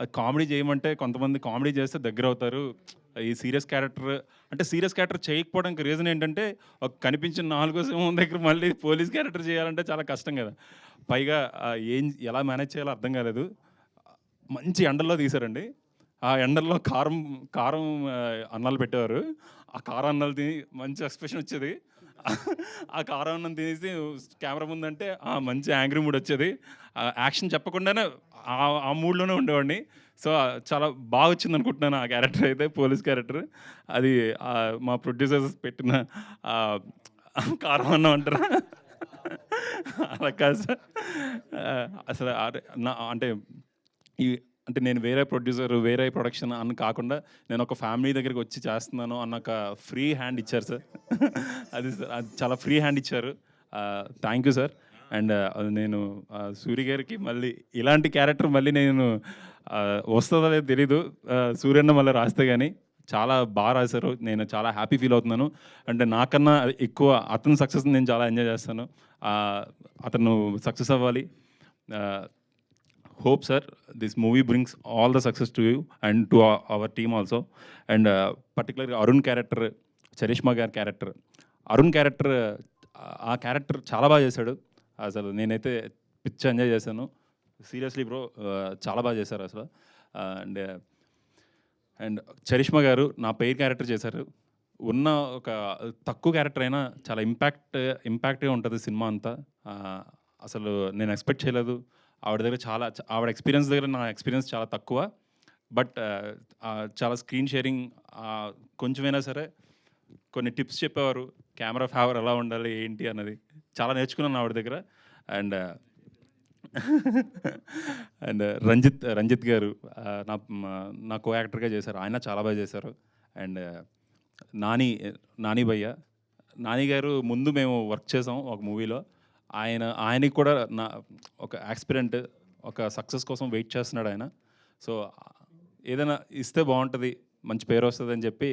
అది కామెడీ చేయమంటే కొంతమంది కామెడీ చేస్తే దగ్గర అవుతారు. ఈ సీరియస్ క్యారెక్టర్ చేయకపోవడానికి రీజన్ ఏంటంటే ఒక కనిపించిన 4 సింహం దగ్గర మళ్ళీ పోలీస్ క్యారెక్టర్ చేయాలంటే చాలా కష్టం కదా. పైగా ఎలా మేనేజ్ చేయాలో అర్థం కాలేదు. మంచి ఎండల్లో తీశారండి. ఆ ఎండల్లో కారం అన్నాలు పెట్టేవారు. ఆ కారం అన్నాలు తిని మంచి ఎక్స్ప్రెషన్ వచ్చేది. ఆ కారం అన్నం తినేసి కెమెరా ముందంటే మంచి యాంగ్రీ మూడ్ వచ్చేది. యాక్షన్ చెప్పకుండానే ఆ మూడ్లోనే ఉండేవాడిని. సో చాలా బాగా వచ్చింది అనుకుంటున్నాను ఆ క్యారెక్టర్ అయితే, పోలీస్ క్యారెక్టర్. అది మా ప్రొడ్యూసర్స్ పెట్టిన కారం అన్నం అంటారా అలా కాదు సార్. అసలు అంటే నేను వేరే ప్రొడ్యూసర్, వేరే ప్రొడక్షన్ అని కాకుండా నేను ఒక ఫ్యామిలీ దగ్గరికి వచ్చి చేస్తున్నాను అన్న ఒక ఫ్రీ హ్యాండ్ ఇచ్చారు సార్. అది చాలా ఫ్రీ హ్యాండ్ ఇచ్చారు. Thank you sir. అండ్ నేను సూర్య గారికి మళ్ళీ ఇలాంటి క్యారెక్టర్ మళ్ళీ నేను వస్తుందో లేదో తెలీదు, సూర్యన్న మళ్ళీ రాస్తే కానీ చాలా బాగా రాశారు. నేను చాలా హ్యాపీ ఫీల్ అవుతున్నాను. అంటే నాకన్నా ఎక్కువ అతని సక్సెస్ని నేను చాలా ఎంజాయ్ చేస్తాను. అతను సక్సెస్ అవ్వాలి. hope sir this movie brings all the success to you and to our team also. And particularly Arun character, Charishma gar character, Arun character ఆ క్యారెక్టర్ చాలా బాగా చేశాడు. అసలు నేనైతే పిచ్చి ఎంజాయ్ చేశాను. సీరియస్లీ బ్రో చాలా బాగా చేశారు అసలు. అండ్ చరిష్మా గారు నా పెయిర్ క్యారెక్టర్ చేశారు. ఉన్న ఒక తక్కువ క్యారెక్టర్ అయినా చాలా ఇంపాక్ట్గా ఉంటుంది సినిమా అంతా. అసలు నేను ఎక్స్పెక్ట్ చేయలేదు. ఆవిడ దగ్గర ఆవిడ ఎక్స్పీరియన్స్ దగ్గర నా ఎక్స్పీరియన్స్ చాలా తక్కువ. బట్ చాలా స్క్రీన్ షేరింగ్ కొంచెమైనా సరే కొన్ని టిప్స్ చెప్పేవారు. కెమెరా ఫేవర్ ఎలా ఉండాలి ఏంటి అన్నది చాలా నేర్చుకున్నాను ఆవిడ దగ్గర. అండ్ రంజిత్ గారు నా కో యాక్టర్గా చేశారు. ఆయన చాలా బాగా చేశారు. అండ్ నాని గారు ముందు మేము వర్క్ చేసాం ఒక మూవీలో. ఆయనకి కూడా ఒక యాక్స్పిరెంట్, ఒక సక్సెస్ కోసం వెయిట్ చేస్తున్నాడు ఆయన. సో ఏదైనా ఇస్తే బాగుంటుంది, మంచి పేరు వస్తుంది అని చెప్పి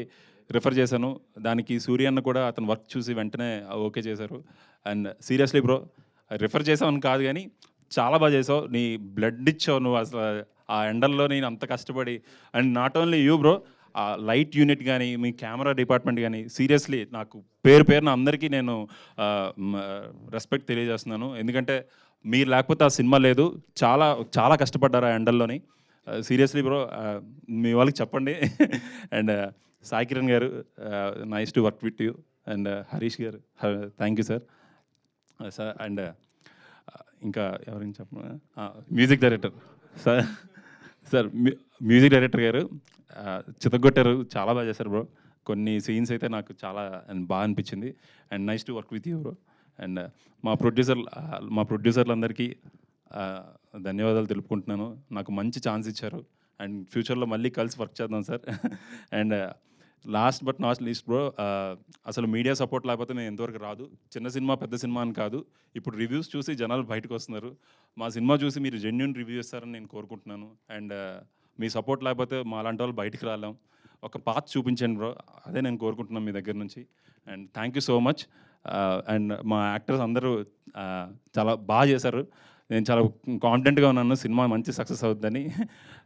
రిఫర్ చేశాను. దానికి సూర్య అన్న కూడా అతను వర్క్ చూసి వెంటనే ఓకే చేశారు. అండ్ సీరియస్లీ బ్రో రిఫర్ చేసామని కాదు కానీ చాలా బాగా చేసావు. నీ బ్లడ్ ఇచ్చావు నువ్వు అసలు ఆ ఎండల్లో. నేను అంత కష్టపడి, and not only you bro, ఆ లైట్ యూనిట్ కానీ మీ కెమెరా డిపార్ట్మెంట్ కానీ సీరియస్లీ నాకు పేరున అందరికీ నేను రెస్పెక్ట్ తెలియజేస్తున్నాను. ఎందుకంటే మీరు లేకపోతే ఆ సినిమా లేదు. చాలా చాలా కష్టపడ్డారు ఆ ఎండల్లోని. సీరియస్లీ బ్రో మీ వాళ్ళకి చెప్పండి. అండ్ సాయి కిరణ్ గారు nice to work with you. And Harish గారు థ్యాంక్ యూ సార్. అండ్ ఇంకా ఎవరైనా చెప్పండి, music director sir music director గారు చితగొట్టారు, చాలా బాగా చేశారు బ్రో. కొన్ని సీన్స్ అయితే నాకు చాలా బాగా అనిపించింది. And nice to work with you bro. And మా ప్రొడ్యూసర్లందరికీ ధన్యవాదాలు తెలుపుకుంటున్నాను. నాకు మంచి ఛాన్స్ ఇచ్చారు. అండ్ ఫ్యూచర్లో మళ్ళీ కలిసి వర్క్ చేద్దాం sir. And last but not least bro, అసలు మీడియా సపోర్ట్ లేకపోతే నేను ఎంతవరకు రాదు. చిన్న సినిమా పెద్ద సినిమా అని కాదు, ఇప్పుడు రివ్యూస్ చూసి జనాలు బయటకు వస్తున్నారు. మా సినిమా చూసి మీరు జెన్యూన్ రివ్యూ ఇస్తారని నేను కోరుకుంటున్నాను. అండ్ మీ సపోర్ట్ లేకపోతే మా అలాంటి వాళ్ళు బయటకు రాలేం. ఒక పాత్ చూపించండి బ్రో, అదే నేను కోరుకుంటున్నాను మీ దగ్గర నుంచి. And thank you so much. And మా యాక్టర్స్ అందరూ చాలా బాగా చేశారు. నేను చాలా కాన్ఫిడెంట్గా ఉన్నాను సినిమా మంచి సక్సెస్ అవుతుందని.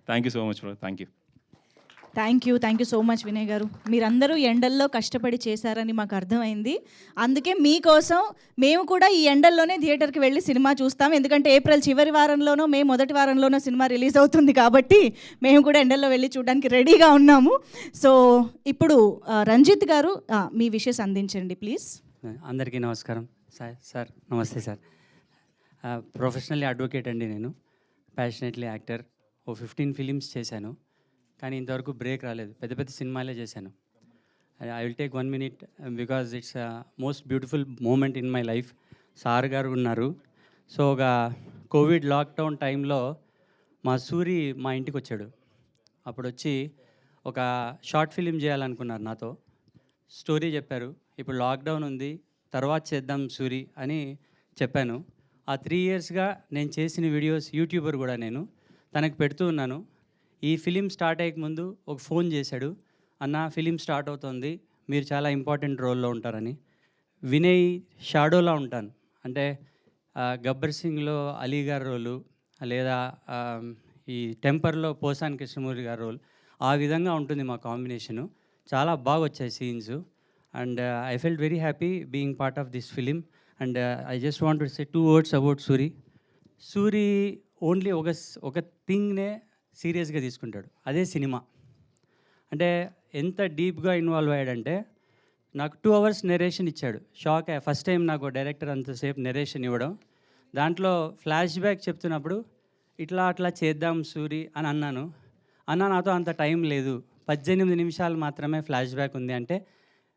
Thank you so much bro. Thank you. Thank you so much Vinay గారు. మీరందరూ ఎండల్లో కష్టపడి చేశారని మాకు అర్థమైంది. అందుకే మీకోసం మేము కూడా ఈ ఎండల్లోనే థియేటర్కి వెళ్ళి సినిమా చూస్తాం. ఎందుకంటే ఏప్రిల్ చివరి వారంలోనో మే మొదటి వారంలోనో సినిమా రిలీజ్ అవుతుంది కాబట్టి మేము కూడా ఎండల్లో వెళ్ళి చూడడానికి రెడీగా ఉన్నాము. సో ఇప్పుడు రంజిత్ గారు మీ విషెస్ అందించండి ప్లీజ్. అందరికీ నమస్కారం. సార్ నమస్తే సార్. ప్రొఫెషనల్లీ అడ్వకేట్ అండి నేను. Passionately actor. 15 ఫిలిమ్స్ చేశాను, కానీ ఇంతవరకు బ్రేక్ రాలేదు. పెద్ద పెద్ద సినిమాలే చేశాను. I will take 1 minute because it's most beautiful moment in my life. Sir garu ఉన్నారు. సో ఒక కోవిడ్ లాక్డౌన్ టైంలో మా సూరి మా ఇంటికి వచ్చాడు. అప్పుడు వచ్చి ఒక షార్ట్ ఫిలిం చేయాలనుకున్నారు నాతో. స్టోరీ చెప్పారు. ఇప్పుడు లాక్డౌన్ ఉంది, తర్వాత చేద్దాం సూరి అని చెప్పాను. ఆ 3 yearsగా నేను చేసిన వీడియోస్ యూట్యూబర్ కూడా నేను తనకు పెడుతూ ఉన్నాను. ఈ ఫిలిం స్టార్ట్ అయ్యే ముందు ఒక ఫోన్ చేశాడు, అన్న ఫిలిం స్టార్ట్ అవుతుంది, మీరు చాలా ఇంపార్టెంట్ రోల్లో ఉంటారని. వినయ్ షాడోలా ఉంటాను, అంటే గబ్బర్ సింగ్లో అలీ గారి రోలు, లేదా ఈ టెంపర్లో పోసాని కృష్ణమూర్తి గారి రోల్, ఆ విధంగా ఉంటుంది మా కాంబినేషను. చాలా బాగా వచ్చాయి scenes. And I felt very happy being part of this film. And I just want to say 2 words about Suri. Suri only ఒక థింగ్నే సీరియస్గా తీసుకుంటాడు, అదే సినిమా. అంటే ఎంత డీప్గా ఇన్వాల్వ్ అయ్యాడంటే నాకు 2 hours నెరేషన్ ఇచ్చాడు. షాక్ అయ్యా. ఫస్ట్ టైం నాకు డైరెక్టర్ అంతసేపు నెరేషన్ ఇవ్వడం. దాంట్లో ఫ్లాష్ బ్యాక్ చెప్తున్నప్పుడు అట్లా చేద్దాం సూరి అని అన్నాను. నాతో అంత టైం లేదు, 18 నిమిషాలు మాత్రమే ఫ్లాష్ బ్యాక్ ఉంది అంటే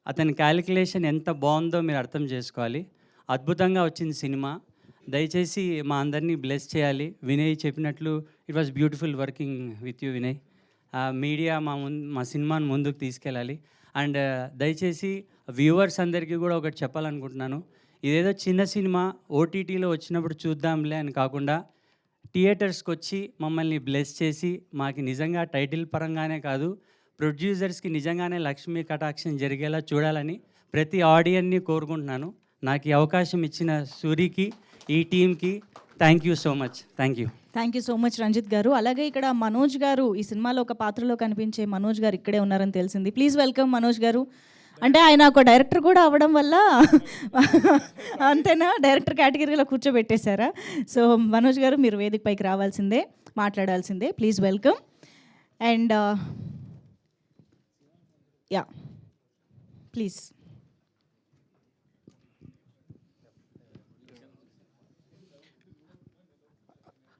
అతని క్యాలిక్యులేషన్ ఎంత బాగుందో మీరు అర్థం చేసుకోవాలి. అద్భుతంగా వచ్చింది సినిమా. దయచేసి మా అందరినీ బ్లెస్ చేయాలి. వినయ్ చెప్పినట్లు it was beautiful working with you Vinay. Media మా సినిమాను ముందుకు తీసుకెళ్ళాలి. అండ్ దయచేసి వ్యూవర్స్ అందరికీ కూడా ఒకటి చెప్పాలనుకుంటున్నాను. ఇదేదో చిన్న సినిమా ఓటీటీలో వచ్చినప్పుడు చూద్దాంలే అని కాకుండా థియేటర్స్కి వచ్చి మమ్మల్ని బ్లెస్ చేసి మాకు నిజంగా టైటిల్ పరంగానే కాదు, ప్రొడ్యూసర్స్కి నిజంగానే లక్ష్మీ కటాక్షం జరిగేలా చూడాలని ప్రతి ఆడియన్ని కోరుకుంటున్నాను. నాకు ఈ అవకాశం ఇచ్చిన సూరికి, ఈ టీంకి thank you so much. Thank you so much Ranjith garu. అలాగే ఇక్కడ మనోజ్ గారు, ఈ సినిమాలో ఒక పాత్రలో కనిపించే మనోజ్ గారు ఇక్కడే ఉన్నారని తెలిసింది. ప్లీజ్ వెల్కమ్ మనోజ్ గారు. అంటే ఆయన ఒక డైరెక్టర్ కూడా అవ్వడం వల్ల అంతేనా, డైరెక్టర్ కేటగిరీలో కూర్చోబెట్టేశారా? సో మనోజ్ గారు మీరు వేదిక పైకి రావాల్సిందే, మాట్లాడాల్సిందే. Please welcome. And yeah please.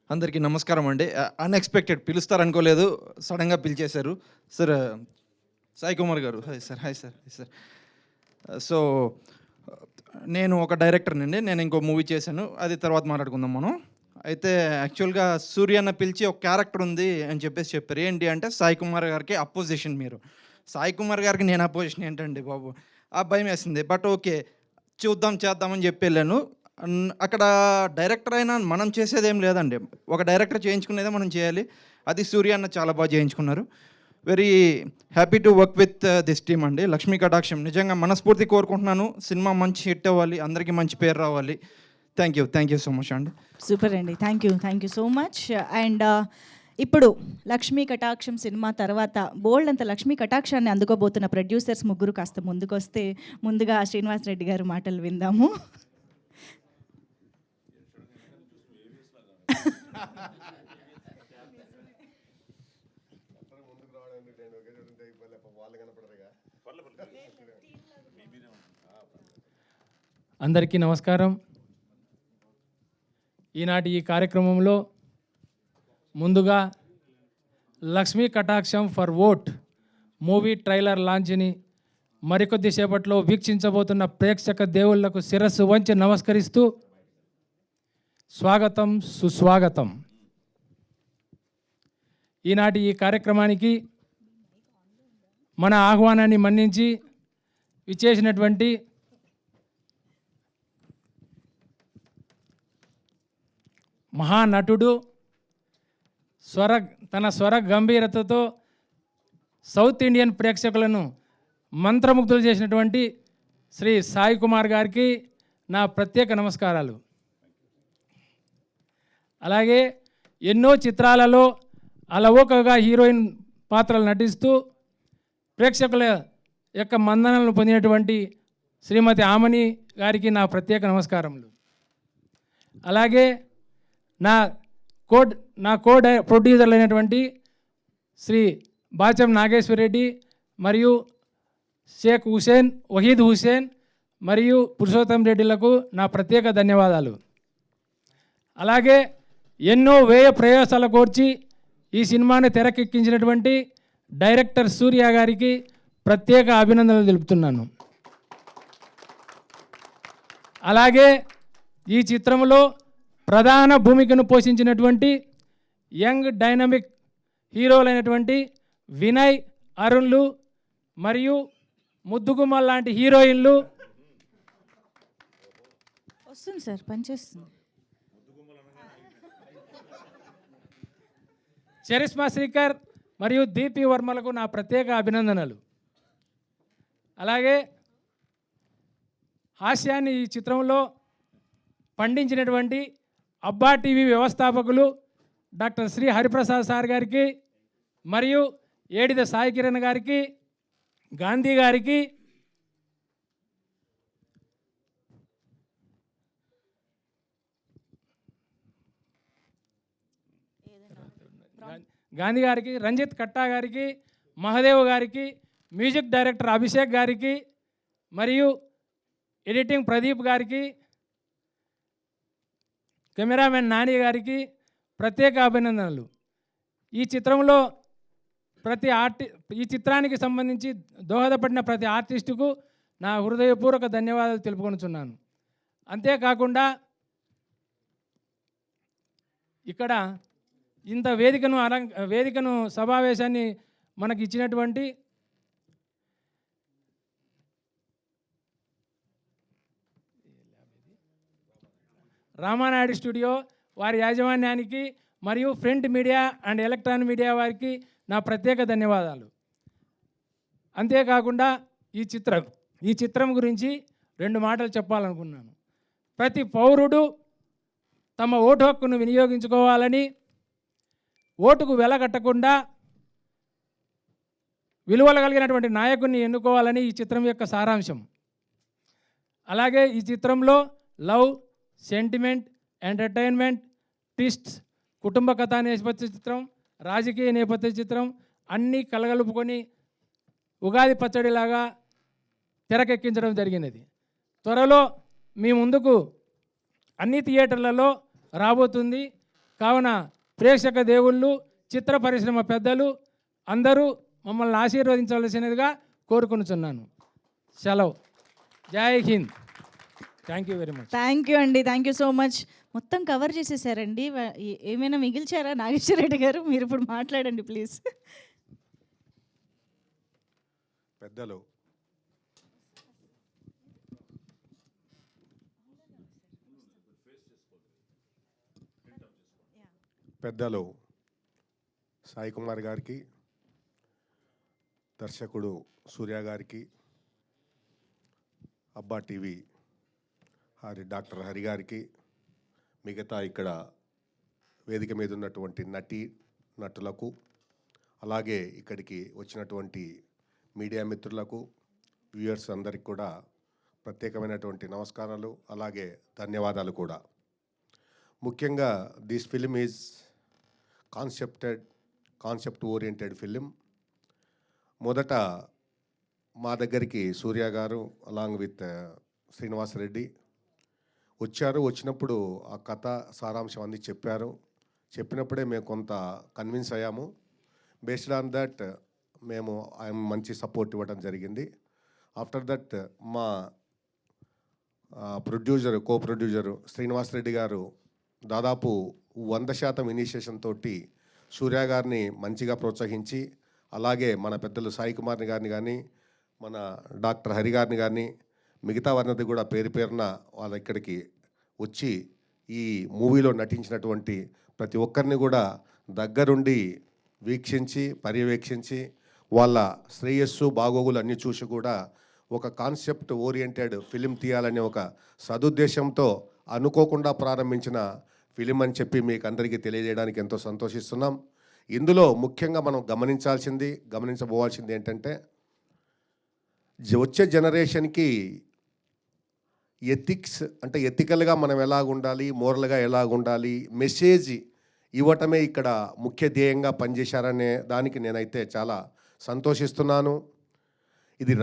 అందరికీ నమస్కారం అండి. అన్ఎక్స్పెక్టెడ్ పిలుస్తారనుకోలేదు, సడన్గా పిలిచేశారు. సార్ సాయి కుమార్ గారు. Hi sir. Hi sir. Hi sir. So నేను ఒక డైరెక్టర్నండి. నేను ఇంకో మూవీ చేశాను, అది తర్వాత మాట్లాడుకుందాం మనం. అయితే యాక్చువల్గా సూర్యన్న పిలిచి ఒక క్యారెక్టర్ ఉంది అని చెప్పేసి చెప్పారు. ఏంటి అంటే సాయి కుమార్ గారికి అపోజిషన్ మీరు. సాయి కుమార్ గారికి నేను అపోజిషన్ ఏంటండి బాబు, ఆ భయం వేసింది. బట్ ఓకే చేద్దామని చెప్పి వెళ్ళాను. అక్కడ డైరెక్టర్ అయినా మనం చేసేదేం లేదండి, ఒక డైరెక్టర్ చేయించుకునేదే మనం చేయాలి. అది సూర్య అన్న చాలా బాగా చేయించుకున్నారు. Very happy to work with this team అండి. లక్ష్మీ కటాక్షం నిజంగా మనస్ఫూర్తి కోరుకుంటున్నాను. సినిమా మంచి హిట్ అవ్వాలి, అందరికీ మంచి పేరు రావాలి. థ్యాంక్ యూ సో మచ్ అండి. సూపర్ అండి. Thank you so much. And ఇప్పుడు లక్ష్మీ కటాక్షం సినిమా తర్వాత బోల్డ్ అంత లక్ష్మీ కటాక్షాన్ని అందుకోబోతున్న ప్రొడ్యూసర్స్ ముగ్గురు కాస్త ముందుకు వస్తే, ముందుగా శ్రీనివాస్ రెడ్డి గారు మాటలు విందాము. అందరికీ నమస్కారం. ఈనాటి ఈ కార్యక్రమంలో ముందుగా Lakshmi Kataksham for vote movie trailer లాంచ్ని మరికొద్ది సేపట్లో వీక్షించబోతున్న ప్రేక్షక దేవుళ్లకు శిరస్సు వంచి నమస్కరిస్తూ స్వాగతం, సుస్వాగతం. ఈనాటి ఈ కార్యక్రమానికి మన ఆహ్వానాన్ని మన్నించి విచ్చేసినటువంటి మహానటుడు, తన స్వర గంభీరతతో సౌత్ ఇండియన్ ప్రేక్షకులను మంత్రముగ్ధులు చేసినటువంటి శ్రీ సాయి కుమార్ గారికి నా ప్రత్యేక నమస్కారాలు. అలాగే ఎన్నో చిత్రాలలో అలవోకగా హీరోయిన్ పాత్రలు నటిస్తూ ప్రేక్షకుల యొక్క మన్ననలను పొందినటువంటి శ్రీమతి ఆమని గారికి నా ప్రత్యేక నమస్కారములు. అలాగే నా ప్రొడ్యూసర్లు అయినటువంటి శ్రీ బాచం నాగేశ్వరరెడ్డి మరియు షేక్ హుసేన్, వహీద్ హుసేన్ మరియు పురుషోత్తం రెడ్డిలకు నా ప్రత్యేక ధన్యవాదాలు. అలాగే ఎన్నో వ్యయ ప్రయాసాల కోర్చి ఈ సినిమాని తెరకెక్కించినటువంటి డైరెక్టర్ సూర్య గారికి ప్రత్యేక అభినందనలు తెలుపుతున్నాను. అలాగే ఈ చిత్రంలో ప్రధాన భూమికను పోషించినటువంటి యంగ్ డైనమిక్ హీరోలైనటువంటి వినయ్, అరుణ్లు మరియు ముద్దుగుమ్మ లాంటి హీరోయిన్లు వస్తుంది సార్, పనిచేస్తుంది. చరిష్మా శ్రీకర్ మరియు దీపి వర్మలకు నా ప్రత్యేక అభినందనలు. అలాగే హాస్యాన్ని ఈ చిత్రంలో పండించినటువంటి అబ్బా టీవీ వ్యవస్థాపకులు డాక్టర్ శ్రీ హరిప్రసాద్ సార్ గారికి మరియు ఏడిద సాయి కిరణ్ గారికి, గాంధీ గారికి, రంజిత్ కట్టా గారికి, మహదేవ్ గారికి, మ్యూజిక్ డైరెక్టర్ అభిషేక్ గారికి మరియు ఎడిటింగ్ ప్రదీప్ గారికి, కెమెరామెన్ నాని గారికి ప్రత్యేక అభినందనలు. ఈ చిత్రంలో ఈ చిత్రానికి సంబంధించి దోహదపడిన ప్రతి ఆర్టిస్టుకు నా హృదయపూర్వక ధన్యవాదాలు తెలుపుకొనుచున్నాను. అంతేకాకుండా ఇక్కడ ఇంత వేదికను సమావేశాన్ని మనకి ఇచ్చినటువంటి రామానాయుడు స్టూడియో వారి యాజమాన్యానికి మరియు print media and electronic media వారికి నా ప్రత్యేక ధన్యవాదాలు. అంతేకాకుండా ఈ చిత్రం గురించి 2 మాటలు చెప్పాలనుకున్నాను. ప్రతి పౌరుడు తమ ఓటు హక్కును వినియోగించుకోవాలని, ఓటుకు వెలగట్టకుండా విలువలు కలిగినటువంటి నాయకుడిని ఎన్నుకోవాలని ఈ చిత్రం యొక్క సారాంశం. అలాగే ఈ చిత్రంలో లవ్, సెంటిమెంట్, ఎంటర్టైన్మెంట్, ట్విస్ట్స్, కుటుంబ కథా నేపథ్య చిత్రం, రాజకీయ నేపథ్య చిత్రం అన్నీ కలగలుపుకొని ఉగాది పచ్చడిలాగా తెరకెక్కించడం జరిగినది. త్వరలో మీ ముందుకు అన్ని థియేటర్లలో రాబోతుంది. కావున ప్రేక్షక దేవుళ్ళు, చిత్ర పరిశ్రమ పెద్దలు అందరూ మమ్మల్ని ఆశీర్వదించవలసినదిగా కోరుకొనుచున్నాను. సెలవు. జై Hind. Thank you very much. Thank you అండి, థ్యాంక్ యూ సో మచ్. మొత్తం కవర్ చేసేసారండి. ఏమైనా మిగిల్చారా నాగేశ్వర రెడ్డి గారు? మీరు ఇప్పుడు మాట్లాడండి ప్లీజ్. పెద్దలు సాయి కుమార్ గారికి, దర్శకుడు సూర్య గారికి, అబ్బా టీవీ డాక్టర్ హరి గారికి, మిగతా ఇక్కడ వేదిక మీద ఉన్నటువంటి నటులకు, అలాగే ఇక్కడికి వచ్చినటువంటి మీడియా మిత్రులకు, వ్యూయర్స్ అందరికి కూడా ప్రత్యేకమైనటువంటి నమస్కారాలు, అలాగే ధన్యవాదాలు కూడా. ముఖ్యంగా this film is concept oriented film. మొదట మా దగ్గరికి సూర్య గారు అలాంగ్ విత్ శ్రీనివాస్ రెడ్డి వచ్చినప్పుడు ఆ కథ సారాంశం అన్నీ చెప్పినప్పుడే మేము కొంత కన్విన్స్ అయ్యాము. బేస్డ్ ఆన్ దట్ మేము ఆయన మంచి సపోర్ట్ ఇవ్వడం జరిగింది. ఆఫ్టర్ దట్ మా కో ప్రొడ్యూసరు శ్రీనివాస్ రెడ్డి గారు దాదాపు 100% ఇనిషియేషన్ తోటి సూర్య గారిని మంచిగా ప్రోత్సహించి, అలాగే మన పెద్దలు సాయి కుమార్ని గారిని కానీ, మన డాక్టర్ హరి గారిని కానీ, మిగతా వారిని కూడా పేరున వాళ్ళ ఇక్కడికి వచ్చి ఈ మూవీలో నటించినటువంటి ప్రతి ఒక్కరిని కూడా దగ్గరుండి వీక్షించి, పర్యవేక్షించి, వాళ్ళ శ్రేయస్సు బాగోగులు అన్నీ చూసి కూడా ఒక కాన్సెప్ట్ ఓరియంటెడ్ ఫిలిం తీయాలనే ఒక సదుద్దేశంతో అనుకోకుండా ప్రారంభించిన ఫిలిం అని చెప్పి మీకు అందరికీ తెలియజేయడానికి ఎంతో సంతోషిస్తున్నాం. ఇందులో ముఖ్యంగా మనం గమనించబోవాల్సింది ఏంటంటే వచ్చే జనరేషన్కి ఎథిక్స్ అంటే ఎథికల్గా మనం ఎలాగుండాలి, మోరల్గా ఎలాగుండాలి, మెసేజ్ ఇవ్వటమే ఇక్కడ ముఖ్య ధ్యేయంగా పనిచేశారనే దానికి నేనైతే చాలా సంతోషిస్తున్నాను. ఇది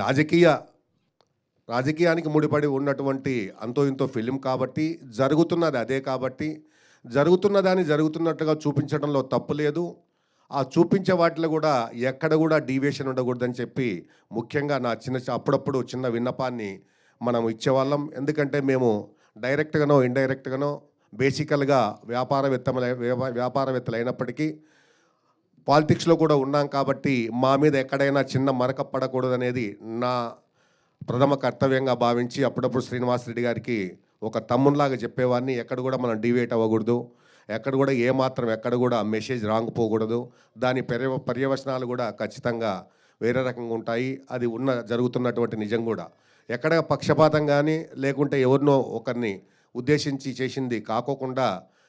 రాజకీయానికి ముడిపడి ఉన్నటువంటి అంతో ఇంతో ఫిలిం కాబట్టి, జరుగుతున్నది అదే కాబట్టి, జరుగుతున్నదాన్ని జరుగుతున్నట్టుగా చూపించడంలో తప్పు లేదు. ఆ చూపించే వాటిలో కూడా ఎక్కడ కూడా డీవియేషన్ ఉండకూడదని చెప్పి ముఖ్యంగా నా అప్పుడప్పుడు చిన్న విన్నపాన్ని మనం ఇచ్చేవాళ్ళం. ఎందుకంటే మేము డైరెక్ట్గానో ఇండైరెక్ట్గానో బేసికల్గా వ్యాపారవేత్తలు అయినప్పటికీ పాలిటిక్స్లో కూడా ఉన్నాం కాబట్టి మా మీద ఎక్కడైనా చిన్న మరక పడకూడదనేది నా ప్రథమ కర్తవ్యంగా భావించి అప్పుడప్పుడు శ్రీనివాసరెడ్డి గారికి ఒక తమ్మునిలాగా చెప్పేవాడిని. ఎక్కడ కూడా మనం డీవియేట్ అవ్వకూడదు, ఎక్కడ కూడా ఎక్కడ కూడా మెసేజ్ రాంగ్ పోకూడదు, దాని పర్యవసనాలు కూడా ఖచ్చితంగా వేరే రకంగా ఉంటాయి. అది జరుగుతున్నటువంటి నిజం కూడా. ఎక్కడ పక్షపాతం కానీ లేకుంటే ఎవరినో ఒకరిని ఉద్దేశించి చేసింది కాకోకుండా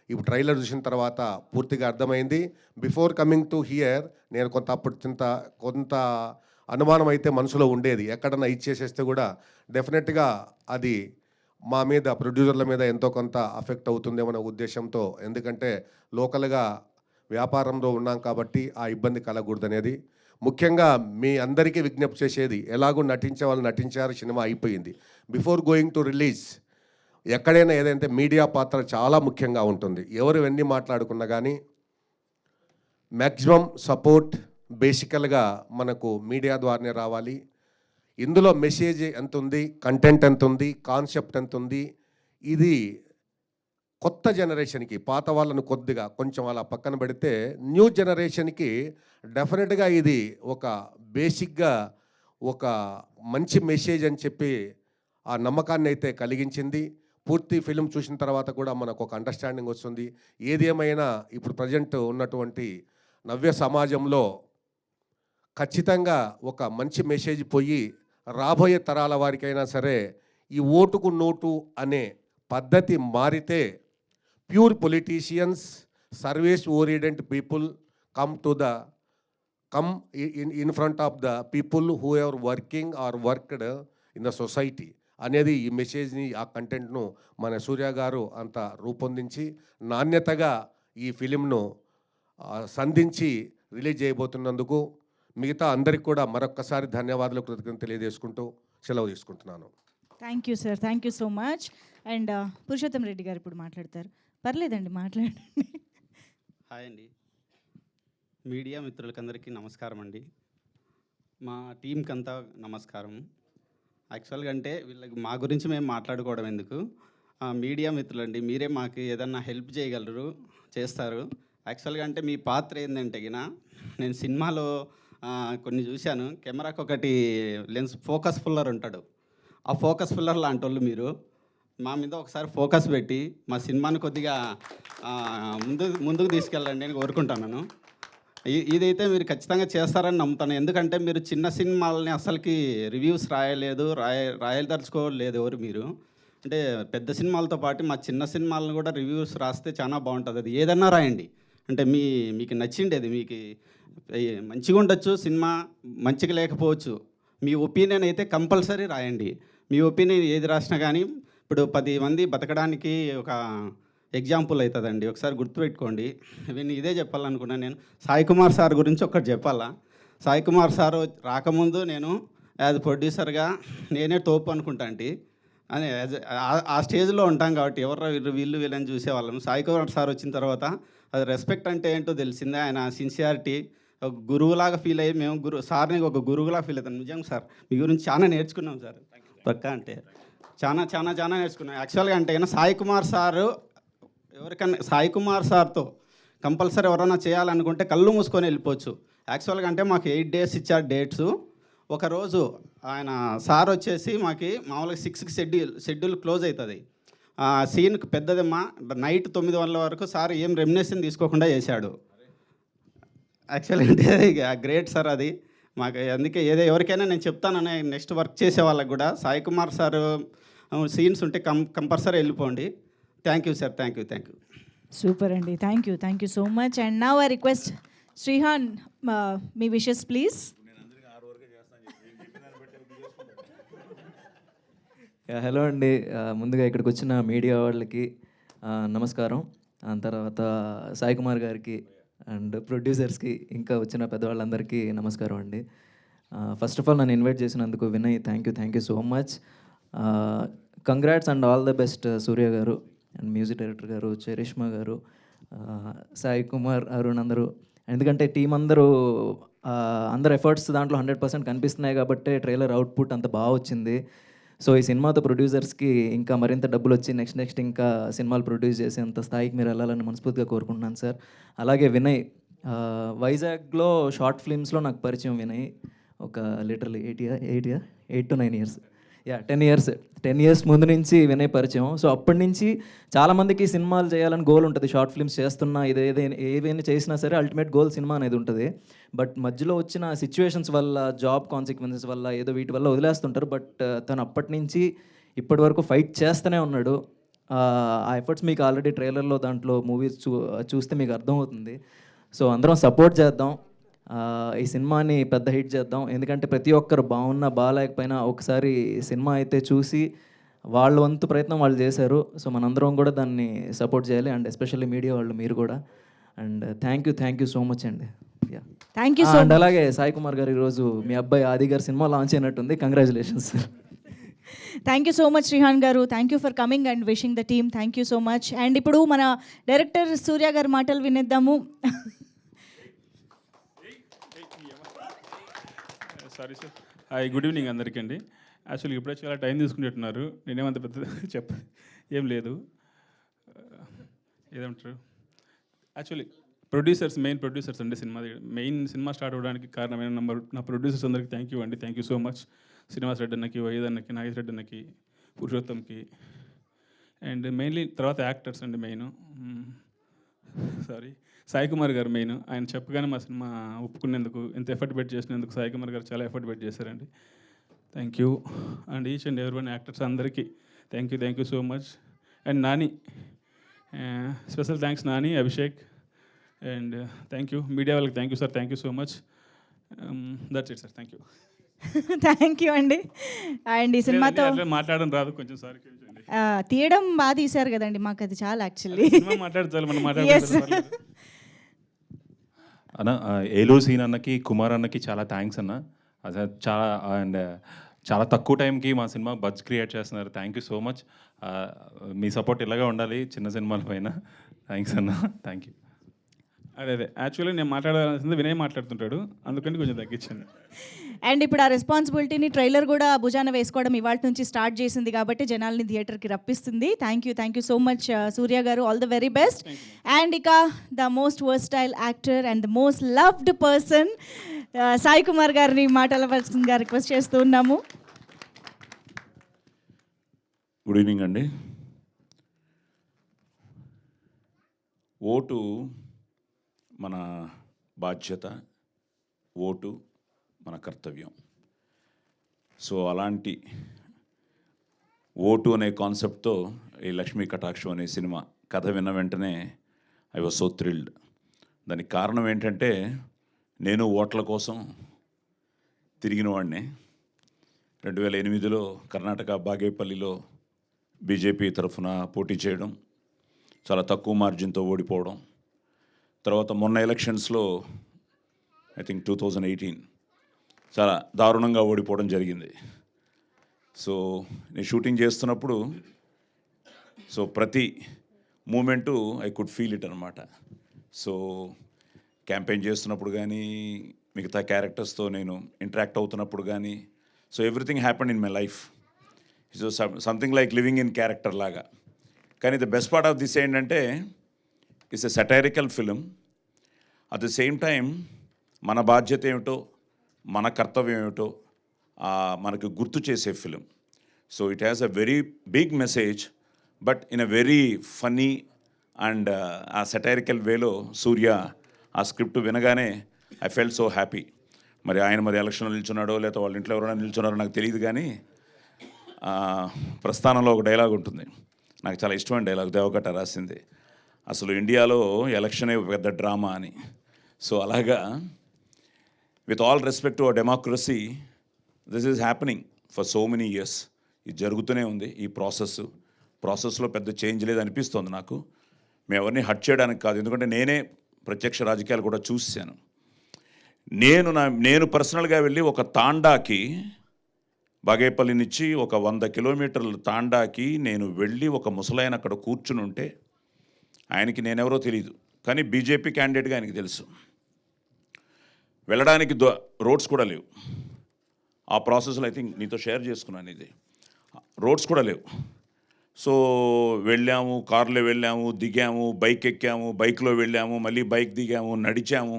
ఇప్పుడు ట్రైలర్ చూసిన తర్వాత పూర్తిగా అర్థమైంది. బిఫోర్ కమింగ్ టు హియర్ నేను కొంత అనుమానం అయితే మనసులో ఉండేది. ఎక్కడన్నా ఇచ్చేసేస్తే కూడా డెఫినెట్గా అది మా మీద ప్రొడ్యూసర్ల మీద ఎంతో కొంత అఫెక్ట్ అవుతుందేమనే ఉద్దేశంతో, ఎందుకంటే లోకల్గా వ్యాపారంలో ఉన్నాం కాబట్టి ఆ ఇబ్బంది కలగకూడదనేది. ముఖ్యంగా మీ అందరికీ విజ్ఞప్తి చేసేది, ఎలాగో నటించే వాళ్ళు నటించారు, సినిమా అయిపోయింది. బిఫోర్ గోయింగ్ టు రిలీజ్ ఎక్కడైనా ఏదైతే మీడియా పాత్ర చాలా ముఖ్యంగా ఉంటుంది. ఎవరు ఎన్ని మాట్లాడుకున్నా కానీ మ్యాక్సిమం సపోర్ట్ బేసికల్గా మనకు మీడియా ద్వారానే రావాలి. ఇందులో మెసేజ్ ఎంత ఉంది, కంటెంట్ ఎంత ఉంది, కాన్సెప్ట్ ఎంత ఉంది, ఇది కొత్త జనరేషన్కి, పాత వాళ్ళను కొంచెం అలా పక్కన పెడితే న్యూ జనరేషన్కి డెఫినెట్గా ఇది ఒక బేసిక్గా ఒక మంచి మెసేజ్ అని చెప్పి ఆ నమ్మకాన్ని అయితే కలిగించింది. పూర్తి ఫిలిం చూసిన తర్వాత కూడా మనకు ఒక అండర్స్టాండింగ్ వస్తుంది. ఏదేమైనా ఇప్పుడు ప్రజెంట్ ఉన్నటువంటి నవ్య సమాజంలో ఖచ్చితంగా ఒక మంచి మెసేజ్ పోయి రాబోయే తరాల వారికైనా సరే ఈ ఓటుకు నోటు అనే పద్ధతి మారితే pure politicians, service oriented people come in front of the people who are working or worked in the society అనేది ఈ మెసేజ్ని, ఆ కంటెంట్ను మన సూర్య గారు అంత రూపొందించి నాణ్యతగా ఈ ఫిలింను సంధించి రిలీజ్ చేయబోతున్నందుకు మిగతా అందరికి కూడా మరొక్కసారి ధన్యవాదాలు, కృతజ్ఞతలు తెలియజేసుకుంటూ సెలవు తీసుకుంటున్నాను. Thank you sir, thank you so much. And Purushottam Reddy గారు ఇప్పుడు మాట్లాడతారు. పర్లేదండి, మాట్లాడండి. హాయ్ అండి, మీడియా మిత్రులకందరికీ నమస్కారం అండి. మా టీంకి అంతా నమస్కారం. యాక్చువల్గా అంటే వీళ్ళకి మా గురించి మేము మాట్లాడుకోవడం ఎందుకు, మీడియా మిత్రులండి, మీరే మాకు ఏదన్నా హెల్ప్ చేయగలరు, చేస్తారు. యాక్చువల్గా అంటే మీ పాత్ర ఏంటంటే నేను సినిమాలో కొన్ని చూశాను. కెమెరాకి ఒకటి లెన్స్ ఫోకస్ పుల్లర్ ఉంటాడు. ఆ ఫోకస్ పుల్లర్ లాంటి వాళ్ళు మీరు మా మీద ఒకసారి ఫోకస్ పెట్టి మా సినిమాని కొద్దిగా ముందుకు తీసుకెళ్ళండి అని కోరుకుంటున్నాను. ఇదైతే మీరు ఖచ్చితంగా చేస్తారని నమ్ముతాను. ఎందుకంటే మీరు చిన్న సినిమాలని అసలుకి రివ్యూస్ రాయదలుచుకోలేదు ఎవరు మీరు. అంటే పెద్ద సినిమాలతో పాటు మా చిన్న సినిమాలను కూడా రివ్యూస్ రాస్తే చాలా బాగుంటుంది. అది ఏదన్నా రాయండి, అంటే మీకు నచ్చిండేది, మీకు మంచిగా ఉండొచ్చు, సినిమా మంచిగా లేకపోవచ్చు, మీ ఒపీనియన్ అయితే కంపల్సరీ రాయండి. మీ ఒపీనియన్ ఏది రాసినా కానీ ఇప్పుడు 10 మంది బతకడానికి ఒక ఎగ్జాంపుల్ అవుతుందండి. ఒకసారి గుర్తుపెట్టుకోండి. ఇదే చెప్పాలనుకున్నాను నేను. సాయి కుమార్ సార్ గురించి ఒకటి చెప్పాలా. సాయి కుమార్ సార్ రాకముందు నేను యాజ్ ప్రొడ్యూసర్గా నేనే తోపు అనుకుంటాంటి అని ఆ స్టేజ్లో ఉంటాం కాబట్టి ఎవరు వీళ్ళని చూసేవాళ్ళం. సాయి కుమార్ సార్ వచ్చిన తర్వాత అది రెస్పెక్ట్ అంటే ఏంటో తెలిసిందే. ఆయన సిన్సియారిటీ ఒక గురువులాగా ఫీల్ అయ్యి మేము సార్ని ఒక గురువులాగా ఫీల్ అవుతాం. నిజంగా సార్ మీ గురించి చాలా నేర్చుకున్నాం సార్. పక్క అంటే చాలా నేర్చుకున్నాం. యాక్చువల్గా అంటే సాయి కుమార్ సారు ఎవరికన్నా సాయి కుమార్ సార్తో కంపల్సరీ ఎవరైనా చేయాలనుకుంటే కళ్ళు మూసుకొని వెళ్ళిపోవచ్చు. యాక్చువల్గా అంటే మాకు 8 days ఇచ్చారు డేట్స్. ఒకరోజు ఆయన సార్ వచ్చేసి మాకు మామూలుగా 6కి షెడ్యూల్ క్లోజ్ అవుతుంది. సీన్కి పెద్దదమ్మా నైట్ 9 గంటల వరకు సార్ ఏం రెమ్యునరేషన్ తీసుకోకుండా చేశాడు. యాక్చువల్గా అంటే గ్రేట్ సార్ అది మాకు. అందుకే ఎవరికైనా నేను చెప్తానని నెక్స్ట్ వర్క్ చేసే వాళ్ళకి కూడా సాయి కుమార్ సార్ సీన్స్ ఉంటే కంపల్సరీ వెళ్ళిపోండి. Thank you sir, thank you. Super అండి. Thank you so much. And now I request Srihan, మీ విషెస్ ప్లీజ్. హలో అండి, ముందుగా ఇక్కడికి వచ్చిన మీడియా వాళ్ళకి నమస్కారం. తర్వాత సాయి కుమార్ గారికి అండ్ ప్రొడ్యూసర్స్కి ఇంకా వచ్చిన పెద్దవాళ్ళందరికీ నమస్కారం అండి. ఫస్ట్ ఆఫ్ ఆల్ నన్ను ఇన్వైట్ చేసినందుకు Vinay, thank you so much. Congrats and all the best Surya garu and music director garu, Charishma garu, Sai Kumar, Arun అందరూ. ఎందుకంటే టీం అందరూ అందరు ఎఫర్ట్స్ దాంట్లో 100% కనిపిస్తున్నాయి కాబట్టి ట్రైలర్ అవుట్పుట్ అంత బాగా వచ్చింది. సో ఈ సినిమాతో ప్రొడ్యూసర్స్కి ఇంకా మరింత డబ్బులు వచ్చి నెక్స్ట్ ఇంకా సినిమాలు ప్రొడ్యూస్ చేసేంత స్థాయికి మీరు వెళ్ళాలని మనస్ఫూర్తిగా కోరుకుంటున్నాను సార్. అలాగే వినయ్, వైజాగ్లో షార్ట్ ఫిల్మ్స్లో నాకు పరిచయం వినయ్. ఒక లిటరలీ 8 to 9 years, 10 years ముందు నుంచి వినయ్ పరిచయం. సో అప్పటి నుంచి చాలామందికి సినిమాలు చేయాలని గోల్ ఉంటుంది. షార్ట్ ఫిల్మ్స్ చేస్తున్నా ఏదైనా చేసినా సరే అల్టిమేట్ గోల్ సినిమా అనేది ఉంటుంది. బట్ మధ్యలో వచ్చిన సిచ్యువేషన్స్ వల్ల, జాబ్ కాన్సిక్వెన్సెస్ వల్ల, ఏదో వీటి వల్ల వదిలేస్తుంటారు. బట్ తను అప్పటి నుంచి ఇప్పటి వరకు ఫైట్ చేస్తూనే ఉన్నాడు. ఆ ఎఫర్ట్స్ మీకు ఆల్రెడీ ట్రైలర్లో దాంట్లో మూవీస్ చూస్తే మీకు అర్థమవుతుంది. సో అందరం సపోర్ట్ చేద్దాం, ఈ సినిమాని పెద్ద హిట్ చేద్దాం. ఎందుకంటే ప్రతి ఒక్కరు బాగున్నా బాగాలేకపోయినా ఒకసారి సినిమా అయితే చూసి వాళ్ళ వంతు ప్రయత్నం వాళ్ళు చేశారు. సో మనందరం కూడా దాన్ని సపోర్ట్ చేయాలి. అండ్ ఎస్పెషల్లీ మీడియా వాళ్ళు మీరు కూడా. And thank you so much అండి. థ్యాంక్ యూ సో అండ్ అలాగే సాయి కుమార్ గారు ఈరోజు మీ అబ్బాయి ఆది గారి సినిమా లాంచ్ అయినట్టుంది. Congratulations sir. Thank you so much Srihan garu. Thank you for coming and wishing the team. Thank you so much. And ఇప్పుడు మన డైరెక్టర్ సూర్య గారి మాటలు వినేద్దాము. Sorry sir. Hi, good evening అందరికీ అండి. యాక్చువల్లీ ఇప్పుడే చాలా టైం తీసుకుంటున్నారు. నేనేమంత పెద్ద ఏం లేదు. ఏదంటారు, యాక్చువల్లీ మెయిన్ ప్రొడ్యూసర్స్ అండి. సినిమా స్టార్ట్ అవ్వడానికి కారణమైన నా ప్రొడ్యూసర్స్ అందరికీ thank you so much. Srinivas Reddy అన్నకి, వైఎస్ అన్నకి, నాగేష్ రెడ్డి అన్నకి, పురుషోత్తంకి, అండ్ మెయిన్లీ తర్వాత యాక్టర్స్ అండి. సాయి కుమార్ గారు మెయిన్. ఆయన చెప్పగానే మా సినిమా ఒప్పుకునేందుకు, ఇంత ఎఫర్ట్ పెట్టి చేసినందుకు సాయి కుమార్ గారు చాలా ఎఫర్ట్ పెట్టి చేశారండి. Thank you. And each and every one actors అందరికీ thank you so much. And Nani, special thanks Nani, Abhishek. And thank you media వాళ్ళకి. Thank you sir, thank you so much. That's it sir, thank you. Thank you అండి. అండ్ ఈ సినిమాతో మాట్లాడడం రాదు కొంచెం, సారీ. తీయడం బాగా తీశారు కదండి, మాకు అది చాలా యాక్చువల్లీ. మాట్లాడతారు మనం మాట్లాడాలి అన్న. ఏలూరు సీన్ అన్నకి, కుమార్ అన్నకి చాలా థ్యాంక్స్ అన్న. అదే చాలా తక్కువ టైంకి మా సినిమా బజ్ క్రియేట్ చేస్తున్నారు. Thank you so much. Me support ఇలాగే ఉండాలి చిన్న సినిమాల పైన. థ్యాంక్స్ అన్న, థ్యాంక్ యూ. అదే యాక్చువల్లీ నేను మాట్లాడాల్సింది వినయ్ మాట్లాడుతుంటాడు, అందుకని కొంచెం తగ్గించాను. అండ్ ఇప్పుడు ఆ రెస్పాన్సిబిలిటీని ట్రైలర్ కూడా భుజాన వేసుకోవడం ఇవాళ నుంచి స్టార్ట్ చేసింది కాబట్టి జనాల్ని థియేటర్కి రప్పిస్తుంది. Thank you so much Surya garu. All the very best. And ఇక the most versatile actor and the most loved person Sai Kumar గారిని మాట్లాడవలసిందిగా రిక్వెస్ట్ చేస్తూ ఉన్నాము. గుడ్ ఈవినింగ్ అండి. ఓటు మన బాధ్యత, ఓటు మన కర్తవ్యం. సో అలాంటి ఓటు అనే కాన్సెప్ట్తో ఈ లక్ష్మీ కటాక్షం అనే సినిమా కథ విన్న వెంటనే ఐ వాజ్ సో థ్రిల్డ్. దానికి కారణం ఏంటంటే, నేను ఓట్ల కోసం తిరిగిన వాడిని. 2008లో కర్ణాటక బాగేపల్లిలో బీజేపీ తరఫున పోటీ చేయడం, చాలా తక్కువ మార్జిన్తో ఓడిపోవడం. తర్వాత మొన్న ఎలక్షన్స్లో ఐ థింక్ 2018 చాలా దారుణంగా ఓడిపోవడం జరిగింది. సో నేను షూటింగ్ చేస్తున్నప్పుడు ప్రతి moment I could feel it అనమాట. సో క్యాంపెయిన్ చేస్తున్నప్పుడు కానీ, మిగతా క్యారెక్టర్స్తో నేను ఇంటరాక్ట్ అవుతున్నప్పుడు కానీ, so everything happened in my life. So something like living in character లాగా. కానీ the best part of this ఏంటంటే, it's a satirical film. At the same time మన బాధ్యత ఏమిటో, మన కర్తవ్యం ఏమిటో మనకు గుర్తు చేసే film. So it has a very big message, but in a very funny and ఆ సటైరికల్ వేలో సూర్య ఆ స్క్రిప్ట్ వినగానే ఐ ఫెల్ట్ సో హ్యాపీ. మరి ఆయన ఎలక్షన్లో నిల్చున్నాడో లేకపోతే వాళ్ళ ఇంట్లో ఎవరైనా నిల్చున్నారో నాకు తెలియదు, కానీ ప్రస్థానంలో ఒక డైలాగ్ ఉంటుంది, నాకు చాలా ఇష్టమైన డైలాగ్, దేవకట్ట రాసింది. అసలు ఇండియాలో ఎలక్షనే పెద్ద డ్రామా అని. సో అలాగా with all respect to our democracy, this is happening for so many years. ఇది జరుగుతూనే ఉంది ఈ ప్రాసెస్లో పెద్ద చేంజ్ లేదు అనిపిస్తుంది నాకు. మేము ఎవరిని హట్ చేయడానికి కాదు, ఎందుకంటే నేనే ప్రత్యక్ష రాజకీయాలు కూడా చూశాను. నేను పర్సనల్గా వెళ్ళి ఒక తాండాకి, బాగేపల్లి నుంచి ఒక 100 కిలోమీటర్ల తాండాకి నేను వెళ్ళి ఒక ముసలాయన అక్కడ కూర్చుని ఉంటే, ఆయనకి నేనెవరో తెలియదు, కానీ బీజేపీ క్యాండిడేట్గా ఆయనకి తెలుసు. వెళ్ళడానికి రోడ్స్ కూడా లేవు. ఆ ప్రాసెస్లో ఐ థింక్ నీతో షేర్ చేసుకున్నాను, ఇది రోడ్స్ కూడా లేవు. సో వెళ్ళాము, కారులో వెళ్ళాము, దిగాము, బైక్ ఎక్కాము, బైక్లో వెళ్ళాము, మళ్ళీ బైక్ దిగాము, నడిచాము.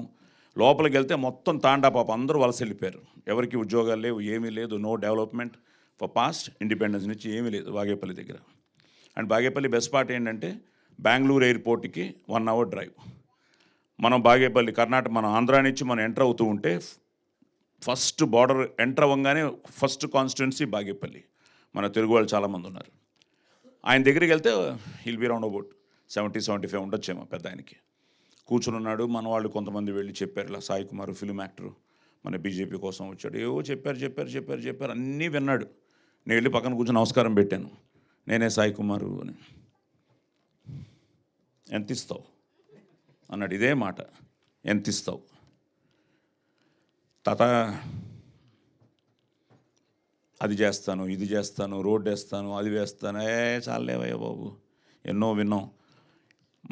లోపలికి వెళ్తే మొత్తం తాండా పాప అందరూ వలస వెళ్ళిపోయారు. ఎవరికి ఉద్యోగాలు లేవు, ఏమీ లేదు, no development for past independence నుంచి ఏమీ లేదు బాగేపల్లి దగ్గర. అండ్ బాగేపల్లి బెస్ట్ పార్ట్ ఏంటంటే బెంగళూరు ఎయిర్పోర్ట్కి 1 అవర్ డ్రైవ్. మనం బాగేపల్లి కర్ణాటక, మన ఆంధ్రా నుంచి మనం ఎంటర్ అవుతూ ఉంటే ఫస్ట్ బార్డర్ ఎంటర్ అవ్వగానే ఫస్ట్ కాన్స్టిట్యున్సీ బాగేపల్లి. మన తెలుగు వాళ్ళు చాలామంది ఉన్నారు. ఆయన దగ్గరికి వెళ్తే హిల్ బి రౌండ్ అబౌట్ 70-75 ఉండొచ్చేమో పెద్ద ఆయనకి. కూర్చుని ఉన్నాడు. మన వాళ్ళు కొంతమంది వెళ్ళి చెప్పారు, ఇలా సాయి కుమార్ ఫిల్మ్ యాక్టరు మన బీజేపీ కోసం వచ్చాడు, ఏవో చెప్పారు అన్నీ విన్నాడు. నేను వెళ్ళి పక్కన కూర్చొని నమస్కారం పెట్టాను, నేనే సాయి కుమారు అని. ఎంత ఇస్తావు అన్నాడు, ఇదే మాట, ఎంత ఇస్తావు తాత, అది చేస్తాను, ఇది చేస్తాను, రోడ్డు వేస్తాను, అది వేస్తాను. చాలేవయ్యా బాబు, ఎన్నో విన్నాం.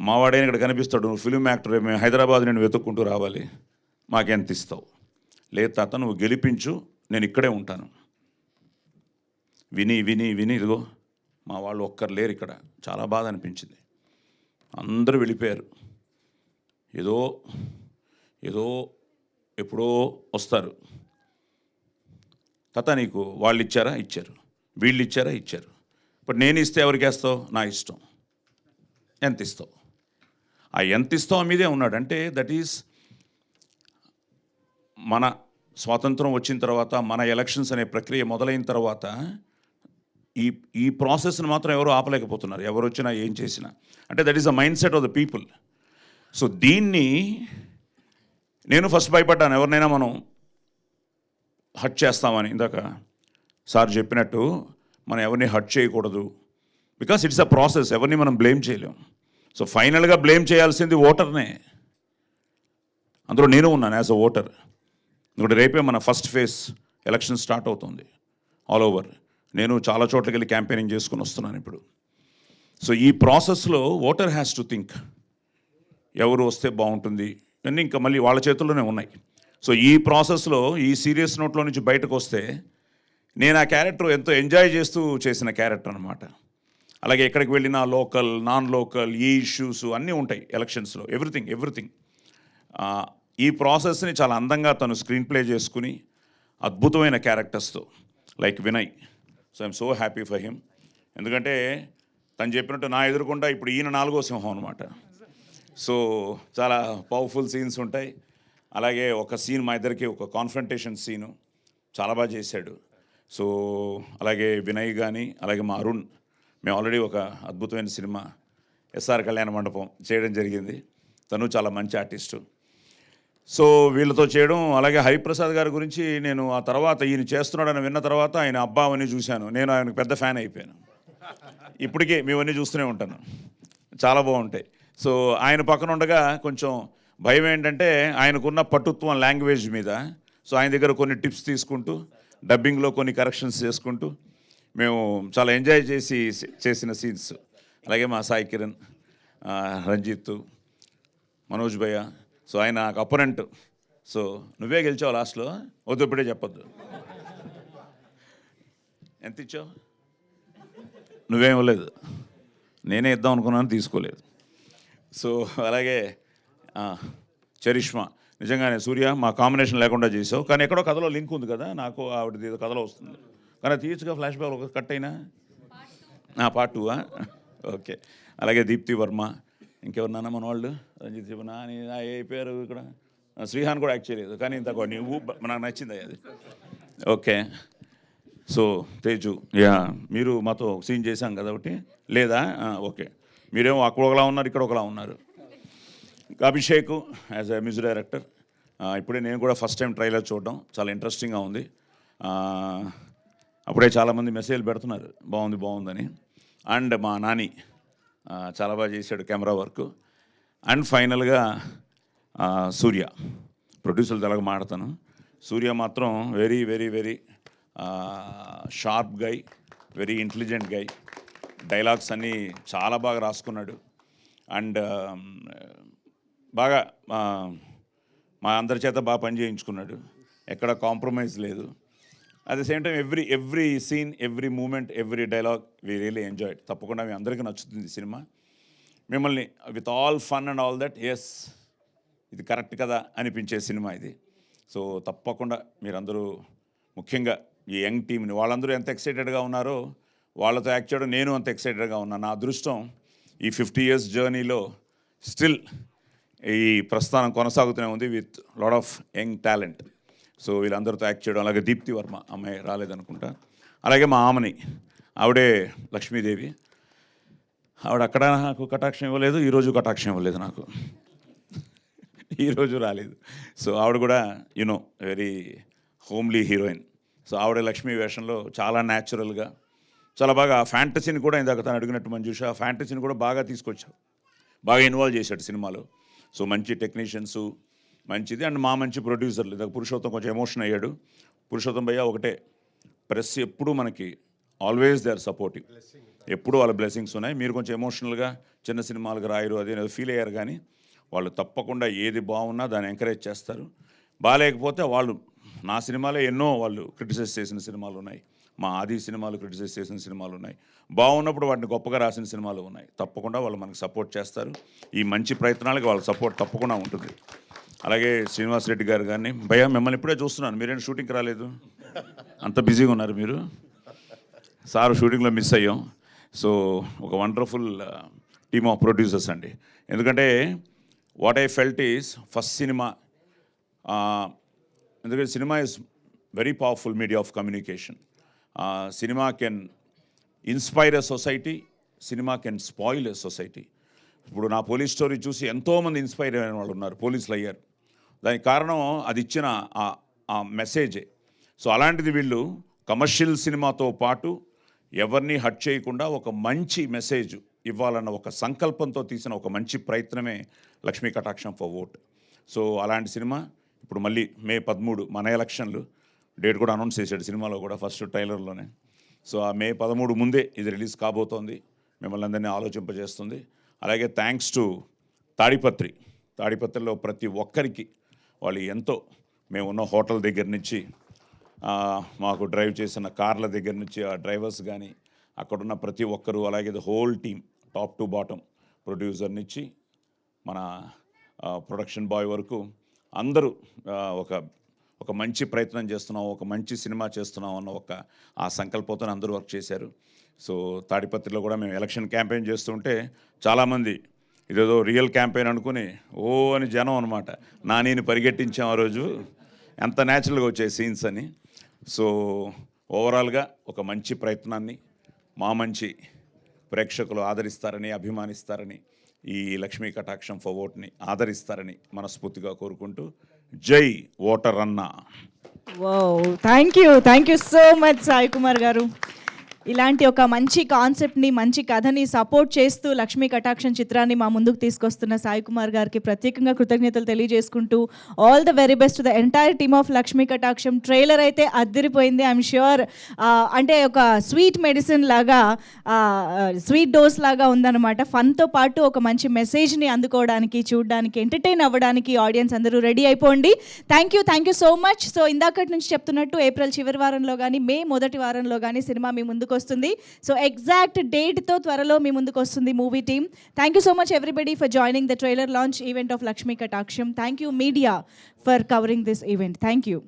మావాడైనా ఇక్కడ కనిపిస్తాడు, నువ్వు ఫిల్మ్ యాక్టర్, మేము హైదరాబాద్ నేను వెతుక్కుంటూ రావాలి, మాకెంత ఇస్తావు? లేదు తాత, నువ్వు గెలిపించు, నేను ఇక్కడే ఉంటాను. విని ఇదిగో మా వాళ్ళు ఒక్కరు లేరు ఇక్కడ. చాలా బాధ అనిపించింది. అందరూ వెళ్ళిపోయారు. ఏదో ఎప్పుడో వస్తారు. తాత నీకు వాళ్ళు ఇచ్చారా? ఇచ్చారు. వీళ్ళు ఇచ్చారా? ఇచ్చారు. ఇప్పుడు నేను ఇస్తే ఎవరికి వేస్తావు? నా ఇష్టం. ఎంత ఇస్తావు? ఆ ఎంత ఇస్తావు మీదే ఉన్నాడు. అంటే దట్ ఈస్ మన స్వాతంత్రం వచ్చిన తర్వాత, మన ఎలక్షన్స్ అనే ప్రక్రియ మొదలైన తర్వాత ఈ ప్రాసెస్ని మాత్రం ఎవరు ఆపలేకపోతున్నారు, ఎవరు వచ్చినా ఏం చేసినా. అంటే that is the mind set of the people. So దీన్ని నేను ఫస్ట్ భయపడ్డాను, ఎవరినైనా మనం హట్ చేస్తామని. ఇందాక సార్ చెప్పినట్టు మనం ఎవరిని హట్ చేయకూడదు, బికాస్ ఇట్స్ అ ప్రాసెస్, ఎవరిని మనం బ్లేమ్ చేయలేం. సో ఫైనల్గా బ్లేమ్ చేయాల్సింది ఓటర్నే. అందులో నేను ఉన్నాను యాజ్ అ ఓటర్. ఎందుకంటే రేపే మన ఫస్ట్ ఫేజ్ ఎలక్షన్ స్టార్ట్ అవుతుంది ఆల్ ఓవర్. నేను చాలా చోట్లకి వెళ్ళి క్యాంపెయినింగ్ చేసుకుని వస్తున్నాను ఇప్పుడు. సో ఈ ప్రాసెస్లో ఓటర్ హ్యాస్ టు థింక్, ఎవరు వస్తే బాగుంటుంది అన్నీ ఇంకా మళ్ళీ వాళ్ళ చేతుల్లోనే ఉన్నాయి. సో ఈ ప్రాసెస్లో ఈ సీరియస్ నోట్లో నుంచి బయటకు వస్తే, నేను ఆ క్యారెక్టర్ ఎంతో ఎంజాయ్ చేస్తూ చేసిన క్యారెక్టర్ అనమాట. అలాగే ఎక్కడికి వెళ్ళినా లోకల్, నాన్ లోకల్, ఈ ఇష్యూస్ అన్నీ ఉంటాయి ఎలక్షన్స్లో, ఎవ్రీథింగ్. ఈ ప్రాసెస్ని చాలా అందంగా తను స్క్రీన్ ప్లే చేసుకుని అద్భుతమైన క్యారెక్టర్స్తో, like Vinay. So I'm so happy for him. ఎందుకంటే తను చెప్పినట్టు నా ఎదురుకుండా ఇప్పుడు ఈయన 4వ సింహం అనమాట. సో చాలా పవర్ఫుల్ సీన్స్ ఉంటాయి. అలాగే ఒక సీన్ మా ఇద్దరికి ఒక కాన్ఫ్రంటేషన్ సీను చాలా బాగా చేశాడు. సో అలాగే వినయ్ కానీ, అలాగే మా అరుణ్, మేము ఆల్రెడీ ఒక అద్భుతమైన సినిమా ఎస్ఆర్ కళ్యాణ మండపం చేయడం జరిగింది. తను చాలా మంచి ఆర్టిస్టు. సో వీళ్ళతో చేయడం, అలాగే హరిప్రసాద్ గారి గురించి నేను ఆ తర్వాత ఈయన చేస్తున్నాడని విన్న తర్వాత ఆయన అబ్బా అవన్నీ చూశాను. నేను ఆయనకు పెద్ద ఫ్యాన్ అయిపోయాను. ఇప్పటికే మేమన్నీ చూస్తూనే ఉంటాను, చాలా బాగుంటాయి. సో ఆయన పక్కన ఉండగా కొంచెం భయం ఏంటంటే ఆయనకున్న పటుత్వం లాంగ్వేజ్ మీద. సో ఆయన దగ్గర కొన్ని టిప్స్ తీసుకుంటూ, డబ్బింగ్లో కొన్ని కరెక్షన్స్ చేసుకుంటూ మేము చాలా ఎంజాయ్ చేసిన సీన్స్. అలాగే మా సాయి కిరణ్, రంజిత్, మనోజ్ భయ్య. సో ఆయన నాకు అపోనెంట్. సో నువ్వే గెలిచావు లాస్ట్లో, వద్దు ఇప్పుడే చెప్పొద్దు. ఎంత ఇచ్చావు? నువ్వేం ఇవ్వలేదు, నేనే ఇద్దాం అనుకున్నాను, తీసుకోలేదు. సో అలాగే చరిష్మా, నిజంగానే సూర్య మా కాంబినేషన్ లేకుండా చేసావు, కానీ ఎక్కడో కథలో లింక్ ఉంది కదా, నాకు ఆవిడది ఏదో కథలో వస్తుంది. కానీ తీర్చుగా ఫ్లాష్ బ్యాక్ ఒక కట్ అయినా పార్ట్ 2. ఓకే. అలాగే దీప్తి వర్మ, ఇంకెవరినన్నా మన వాళ్ళు, రంజిత్ శివనా అని అయిపోయారు ఇక్కడ. శ్రీహాన్ కూడా యాక్ట్ చేయలేదు, కానీ ఇంత నువ్వు నాకు నచ్చింది అది. ఓకే. సో తేజు, మీరు మాతో సీన్ చేశాం కదా ఒకటి, లేదా? ఓకే. మీరేమో అక్కడ ఒకలా ఉన్నారు, ఇక్కడ ఒకలా ఉన్నారు. Abhishek as a music director, ఇప్పుడే నేను కూడా ఫస్ట్ టైం ట్రైలర్ చూడడం చాలా ఇంట్రెస్టింగ్గా ఉంది. అప్పుడే చాలామంది మెసేజ్లు పెడుతున్నారు బాగుందని. అండ్ మా నాని చాలా బాగా చేశాడు కెమెరా వర్క్. అండ్ ఫైనల్గా సూర్య, ప్రొడ్యూసర్లు తెలగ మాడతాను. సూర్య మాత్రం వెరీ వెరీ వెరీ షార్ప్ గై, వెరీ ఇంటెలిజెంట్ గై. డైలాగ్స్ అన్నీ చాలా బాగా రాసుకున్నాడు. అండ్ బాగా మా అందరి చేత బాగా పని చేయించుకున్నాడు, ఎక్కడ కాంప్రమైజ్ లేదు. At the same time every scene, every moment, every dialogue we really enjoyed. తప్పకుండా మీ అందరికీ నచ్చుతుంది సినిమా. మిమ్మల్ని with all fun and all that, yes ఇది కరెక్ట్ కదా అనిపించే సినిమా ఇది. సో తప్పకుండా మీరందరూ, ముఖ్యంగా ఈ యంగ్ టీమ్ని, వాళ్ళందరూ ఎంత ఎక్సైటెడ్గా ఉన్నారో వాళ్ళతో యాక్ట్ చేయడం నేను అంత ఎక్సైటెడ్గా ఉన్నాను. నా అదృష్టం ఈ 50 years జర్నీలో స్టిల్ ఈ ప్రస్థానం కొనసాగుతూనే ఉంది with lot of young talent. So వీళ్ళందరితో యాక్ట్ చేయడం, అలాగే దీప్తి వర్మ అమ్మాయి రాలేదనుకుంటా, అలాగే మా ఆమెని, ఆవిడే లక్ష్మీదేవి, ఆవిడ అక్కడ నాకు కటాక్షం ఇవ్వలేదు, ఈరోజు కటాక్షం ఇవ్వలేదు నాకు, ఈరోజు రాలేదు. సో ఆవిడ కూడా you know very homely heroine. So ఆవిడ లక్ష్మీ వేషంలో చాలా న్యాచురల్గా, చాలా బాగా ఫ్యాంటసీని కూడా, ఇందాక తను అడిగినట్టు మంజుష, ఫ్యాంటసీని కూడా బాగా తీసుకొచ్చావు, బాగా ఇన్వాల్వ్ చేశాడు సినిమాలో. సో మంచి టెక్నీషియన్స్, మంచిది. అండ్ మా మంచి ప్రొడ్యూసర్లు, ఇందాక పురుషోత్తం కొంచెం ఎమోషన్ అయ్యాడు. పురుషోత్తం భయ్య ఒకటే, ప్రెస్ ఎప్పుడు మనకి ఆల్వేస్ దే ఆర్ సపోర్టివ్, ఎప్పుడు వాళ్ళ బ్లెస్సింగ్స్ ఉన్నాయి. మీరు కొంచెం ఎమోషనల్గా చిన్న సినిమాలకు రాయరు అదే ఫీల్ అయ్యారు, కానీ వాళ్ళు తప్పకుండా ఏది బాగున్నా దాన్ని ఎంకరేజ్ చేస్తారు. బాగాలేకపోతే వాళ్ళు, నా సినిమాలే ఎన్నో వాళ్ళు క్రిటిసైజ్ చేసిన సినిమాలు ఉన్నాయి, మా ఆది సినిమాలు క్రిటిసైజ్ చేసిన సినిమాలు ఉన్నాయి, బాగున్నప్పుడు వాటిని గొప్పగా రాసిన సినిమాలు ఉన్నాయి. తప్పకుండా వాళ్ళు మనకు సపోర్ట్ చేస్తారు. ఈ మంచి ప్రయత్నాలకి వాళ్ళ సపోర్ట్ తప్పకుండా ఉంటుంది. అలాగే శ్రీనివాస్ రెడ్డి గారు కానీ, భయ్యా మిమ్మల్ని ఇప్పుడే చూస్తున్నాను, మీరేం షూటింగ్కి రాలేదు, అంత బిజీగా ఉన్నారు మీరు. సార్ షూటింగ్లో మిస్ అయ్యాం. సో ఒక వండర్ఫుల్ టీమ్ ఆఫ్ ప్రొడ్యూసర్స్ అండి. ఎందుకంటే what I felt is first cinema, ఎందుకంటే cinema is very powerful media of communication. Cinema can inspire a society, cinema can spoil a society. ఇప్పుడు నా పోలీస్ స్టోరీ చూసి ఎంతోమంది ఇన్స్పైర్ అయిన వాళ్ళు ఉన్నారు, పోలీసులు అయ్యారు. దానికి కారణం అది ఇచ్చిన ఆ మెసేజే. సో అలాంటిది వీళ్ళు కమర్షియల్ సినిమాతో పాటు ఎవరిని హట్ చేయకుండా ఒక మంచి మెసేజ్ ఇవ్వాలన్న ఒక సంకల్పంతో తీసిన ఒక మంచి ప్రయత్నమే Lakshmi Kataksham for vote. So అలాంటి సినిమా ఇప్పుడు మళ్ళీ May 13 మన ఎలక్షన్లు, డేట్ కూడా అనౌన్స్ చేశాడు సినిమాలో కూడా ఫస్ట్ ట్రైలర్లోనే. సో ఆ May 13 ముందే ఇది రిలీజ్ కాబోతోంది, మిమ్మల్ని అందరినీ ఆలోచింపజేస్తుంది. అలాగే థ్యాంక్స్ టు తాడిపత్రిలో ప్రతి ఒక్కరికి వాళ్ళు ఎంతో, మేము ఉన్న హోటల్ దగ్గర నుంచి, మాకు డ్రైవ్ చేసిన కార్ల దగ్గర నుంచి ఆ డ్రైవర్స్ కానీ, అక్కడున్న ప్రతి ఒక్కరు, అలాగే the whole team top to bottom, producer నుంచి మన ప్రొడక్షన్ బాయ్ వరకు అందరూ ఒక మంచి ప్రయత్నం చేస్తున్నాం, ఒక మంచి సినిమా చేస్తున్నాం అన్న ఆ సంకల్పంతో అందరూ వర్క్ చేశారు. సో తాడిపత్రిలో కూడా మేము ఎలక్షన్ క్యాంపెయిన్ చేస్తుంటే చాలామంది ఇదేదో రియల్ క్యాంపెయిన్ అనుకుని ఓ అని జనం అనమాట, నానిని పరిగెట్టించాం ఆ రోజు, ఎంత న్యాచురల్గా వచ్చాయి సీన్స్ అని. సో ఓవరాల్గా ఒక మంచి ప్రయత్నాన్ని మా మంచి ప్రేక్షకులు ఆదరిస్తారని, అభిమానిస్తారని, ఈ లక్ష్మీ కటాక్షం ఫర్ ఓట్ని ఆదరిస్తారని మనస్ఫూర్తిగా కోరుకుంటూ, జై ఓటర్ అన్న. Thank you so much Sai Kumar గారు. ఇలాంటి ఒక మంచి కాన్సెప్ట్ని, మంచి కథని సపోర్ట్ చేస్తూ లక్ష్మీ కటాక్షం చిత్రాన్ని మా ముందుకు తీసుకొస్తున్న సాయి కుమార్ గారికి ప్రత్యేకంగా కృతజ్ఞతలు తెలియజేసుకుంటూ, all the very best to the entire team of Lakshmi Kataksham. Trailer అయితే అద్దిరిపోయింది. ఐఎమ్ ష్యూర్ అంటే ఒక స్వీట్ మెడిసిన్ లాగా, స్వీట్ డోస్ లాగా ఉందన్నమాట. ఫన్తో పాటు ఒక మంచి మెసేజ్ని అందుకోవడానికి, చూడడానికి, ఎంటర్టైన్ అవ్వడానికి ఆడియన్స్ అందరూ రెడీ అయిపోండి. Thank you so much. So ఇందాకటి నుంచి చెప్తున్నట్టు ఏప్రిల్ చివరి వారంలో కానీ, మే మొదటి వారంలో కానీ సినిమా మీ ముందుకు వస్తుంది. సో ఎగ్జాక్ట్ డేట్తో త్వరలో మీ ముందుకు వస్తుంది movie team. Thank you so much everybody for joining the trailer launch event of Lakshmi Kataksham. Thank you media for covering this event. Thank you.